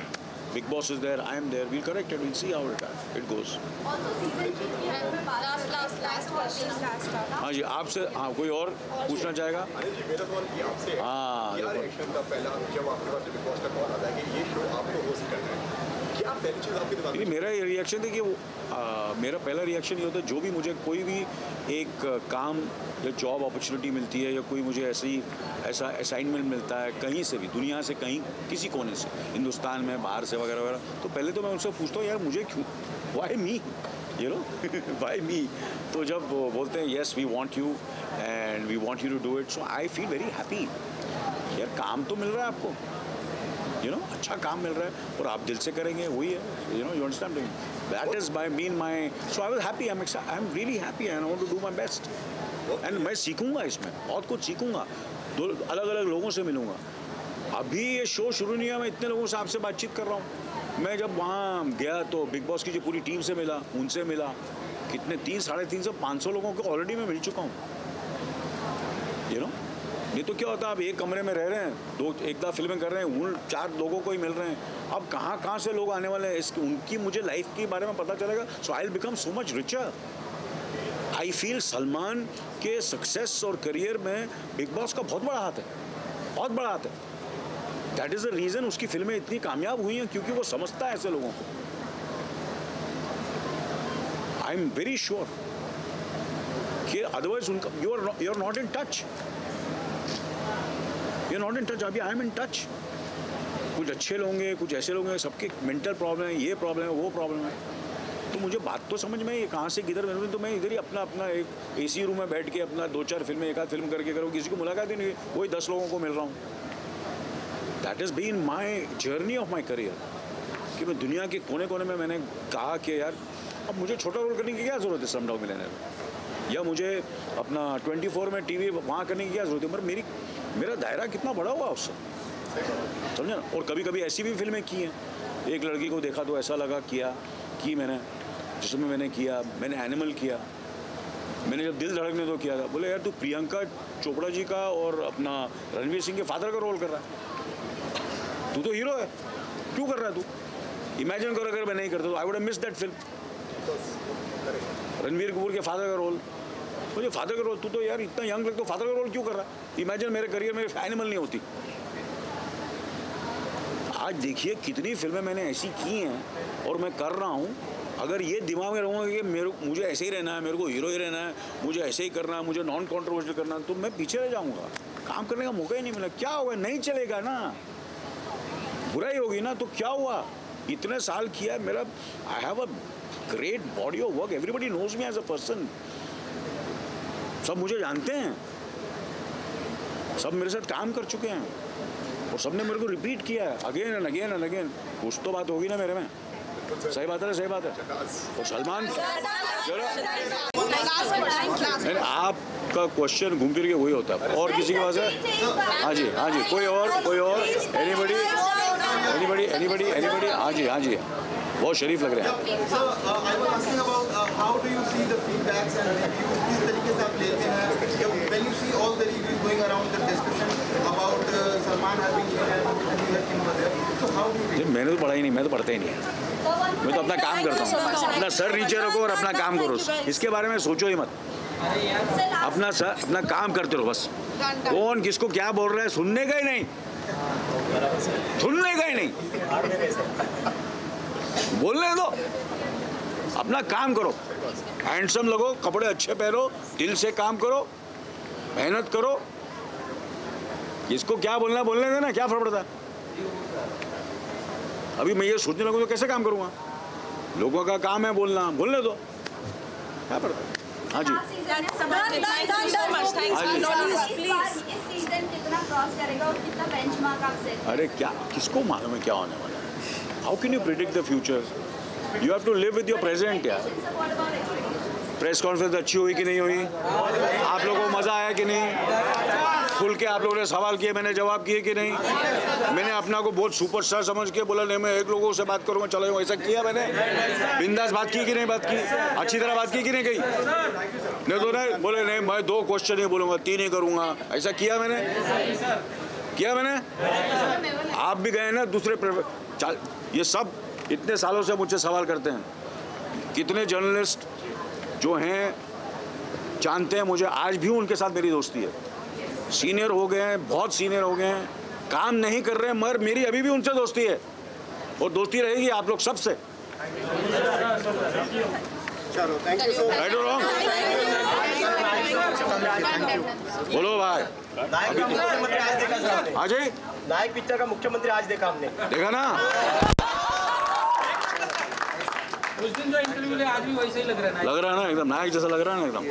Bigg Boss is there, I am there, we'll correct it, we'll see how it goes. हाँ जी, आपसे, हाँ कोई और पूछना चाहेगा? हाँ, मेरा ये रिएक्शन है कि मेरा पहला रिएक्शन ये होता है, जो भी मुझे कोई भी एक काम या जॉब अपॉर्चुनिटी मिलती है, या कोई मुझे ऐसा असाइनमेंट मिलता है कहीं से भी, दुनिया से कहीं, किसी कोने से, हिंदुस्तान में, बाहर से वगैरह वगैरह, तो पहले तो मैं उनसे पूछता हूँ यार मुझे क्यों, why me, you know, why me, तो जब वो बोलते हैं yes we want you and we want you to do it, so I feel very happy, यार काम तो मिल रहा है आपको, यू नो, अच्छा काम मिल रहा है और आप दिल से करेंगे, वही है, you know, you understand, that is my my, so I was happy, I am really happy and I want to do my best, and मैं सीखूंगा इसमें, बहुत कुछ सीखूंगा, दो अलग अलग लोगों से मिलूंगा, अभी ये शो शुरू नहीं है, मैं इतने लोगों से आपसे बातचीत कर रहा हूँ, मैं जब वहाँ गया तो बिग बॉस की जो पूरी टीम से मिला, उनसे मिला, कितने 300, 500 लोगों को ऑलरेडी मैं मिल चुका हूँ, यू नो, ये तो क्या होता है, आप एक कमरे में रह रहे हैं, एक दफ़ा फिल्में कर रहे हैं, उन 4 लोगों को ही मिल रहे हैं, अब कहाँ से लोग आने वाले हैं, उनकी मुझे लाइफ के बारे में पता चलेगा, so I will become so much richer, I feel Salman के सक्सेस और करियर में बिग बॉस का बहुत बड़ा हाथ है, बहुत बड़ा हाथ है, दैट इज़ द रीज़न उसकी फिल्में इतनी कामयाब हुई हैं, क्योंकि वो समझता है ऐसे लोगों को, आई एम वेरी श्योर कि अदरवाइज उनका you are not in touch, you are not in touch, अभी आई एम इन टच, कुछ अच्छे लोग हैं, कुछ ऐसे लोग हैं, सबके मेंटल प्रॉब्लम है, ये प्रॉब्लम है, वो प्रॉब्लम है, तो मुझे बात तो समझ में ये कहाँ से किधर मिल रही, तो मैं इधर ही अपना एक एसी रूम में बैठ के अपना 2-4 फिल्में, एक आध फिल्म करके करूँ, किसी को मुलाकात ही नहीं, वही 10 लोगों को मिल रहा हूँ, that is been my journey of my career, कि मैं दुनिया के कोने कोने में मैंने कहा कि यार अब मुझे छोटा रोल करने की क्या ज़रूरत है स्लमडॉग मिलियनेयर में, या मुझे अपना 24 में टीवी वहाँ करने की क्या ज़रूरत है, मगर मेरा दायरा कितना बड़ा हुआ उससे, समझे ना, और कभी कभी ऐसी भी फिल्में की हैं, एक लड़की को देखा तो ऐसा लगा कि मैंने, जिसमें मैंने किया, मैंने एनिमल किया, मैंने जब दिल धड़कने तो किया था, बोले यार तू प्रियंका चोपड़ा जी का और अपना रणवीर सिंह के फादर का रोल कर रहा है, तू तो हीरो है, क्यों कर रहा है तू, इमेजिन करो अगर मैं नहीं करता तो I would have missed that film. Ranveer Kapoor के फादर का रोल, मुझे फादर का रोल, तू तो यार इतना यंग लगता, फादर का रोल क्यों कर रहा है? इमेजिन मेरे करियर में एनिमल नहीं होती। आज देखिए कितनी फिल्में मैंने ऐसी की हैं और मैं कर रहा हूँ। अगर ये दिमाग में रहूँगा कि मुझे ऐसे ही रहना है, मेरे को हीरो ही रहना है, मुझे ऐसे ही करना है, मुझे नॉन कॉन्ट्रोवर्शियल करना है, तो मैं पीछे रह जाऊँगा। काम करने का मौका ही नहीं मिला। क्या हुआ? नहीं चलेगा ना, बुराई होगी ना, तो क्या हुआ? इतने साल किया है मेरा। I have a great body of work, everybody knows me as a person. सब मुझे जानते हैं, सब मेरे साथ काम कर चुके हैं और सबने मेरे को रिपीट किया है again and again and again. कुछ तो बात होगी ना मेरे में। सही बात है, सही बात है। और सलमान, आपका क्वेश्चन घूम फिर के वही होता है। और किसी के पास है? हाँ जी, हाँ जी, कोई और? एनीबडी? हाँ जी, हाँ जी, बहुत शरीफ लग रहे हैं। मैंने तो पढ़ा ही नहीं, मैं तो पढ़ता ही नहीं है। मैं तो अपना काम करता हूँ। अपना सर नीचे रखो और अपना काम करो, इसके बारे में सोचो ही मत। अपना काम करते रहो बस। कौन किसको क्या बोल रहा है सुनने का ही नहीं, सुनने का ही नहीं, बोलने दो। अपना काम करो, हैंडसम लगो, कपड़े अच्छे पहनो, दिल से काम करो, मेहनत करो। किसको क्या बोलना बोलने देना, क्या फर्क पड़ता है? अभी मैं ये सोचने लगूँ तो कैसे काम करूँगा? लोगों का काम है बोलना, बोलने दो, क्या पड़ता है? हाँ जी, अरे क्या किसको मालूम है क्या होने वाला है? How can you predict the future? You have to live with your present. यार प्रेस कॉन्फ्रेंस अच्छी हुई कि नहीं हुई? आप लोगों को मज़ा आया कि नहीं? खुल के आप लोगों ने सवाल किए, मैंने जवाब किए कि नहीं? मैंने अपना को बहुत सुपरस्टार समझ के बोला नहीं मैं एक लोगों से बात करूँगा, चलो ऐसा किया मैंने? बिंदास बात की कि नहीं बात की? अच्छी तरह बात की कि नहीं कही? नहीं तो नहीं बोले नहीं मैं 2 क्वेश्चन ही बोलूँगा, 3 ही करूँगा, ऐसा किया मैंने? किया मैंने? आप भी गए ना दूसरे ये सब इतने सालों से मुझसे सवाल करते हैं। कितने जर्नलिस्ट जो हैं जानते हैं मुझे, आज भी उनके साथ मेरी दोस्ती है। सीनियर हो गए हैं, बहुत सीनियर हो गए हैं, काम नहीं कर रहे हैं, मगर मेरी अभी भी उनसे दोस्ती है और दोस्ती रहेगी आप लोग सबसे। बोलो भाई। आज नायक पिक्चर का मुख्यमंत्री आज देखा हमने, देखा ना? उस दिन जो इंटरव्यू ले आज भी वैसे ही लग रहा है ना, एकदम नायक जैसा लग रहा है ना एकदम।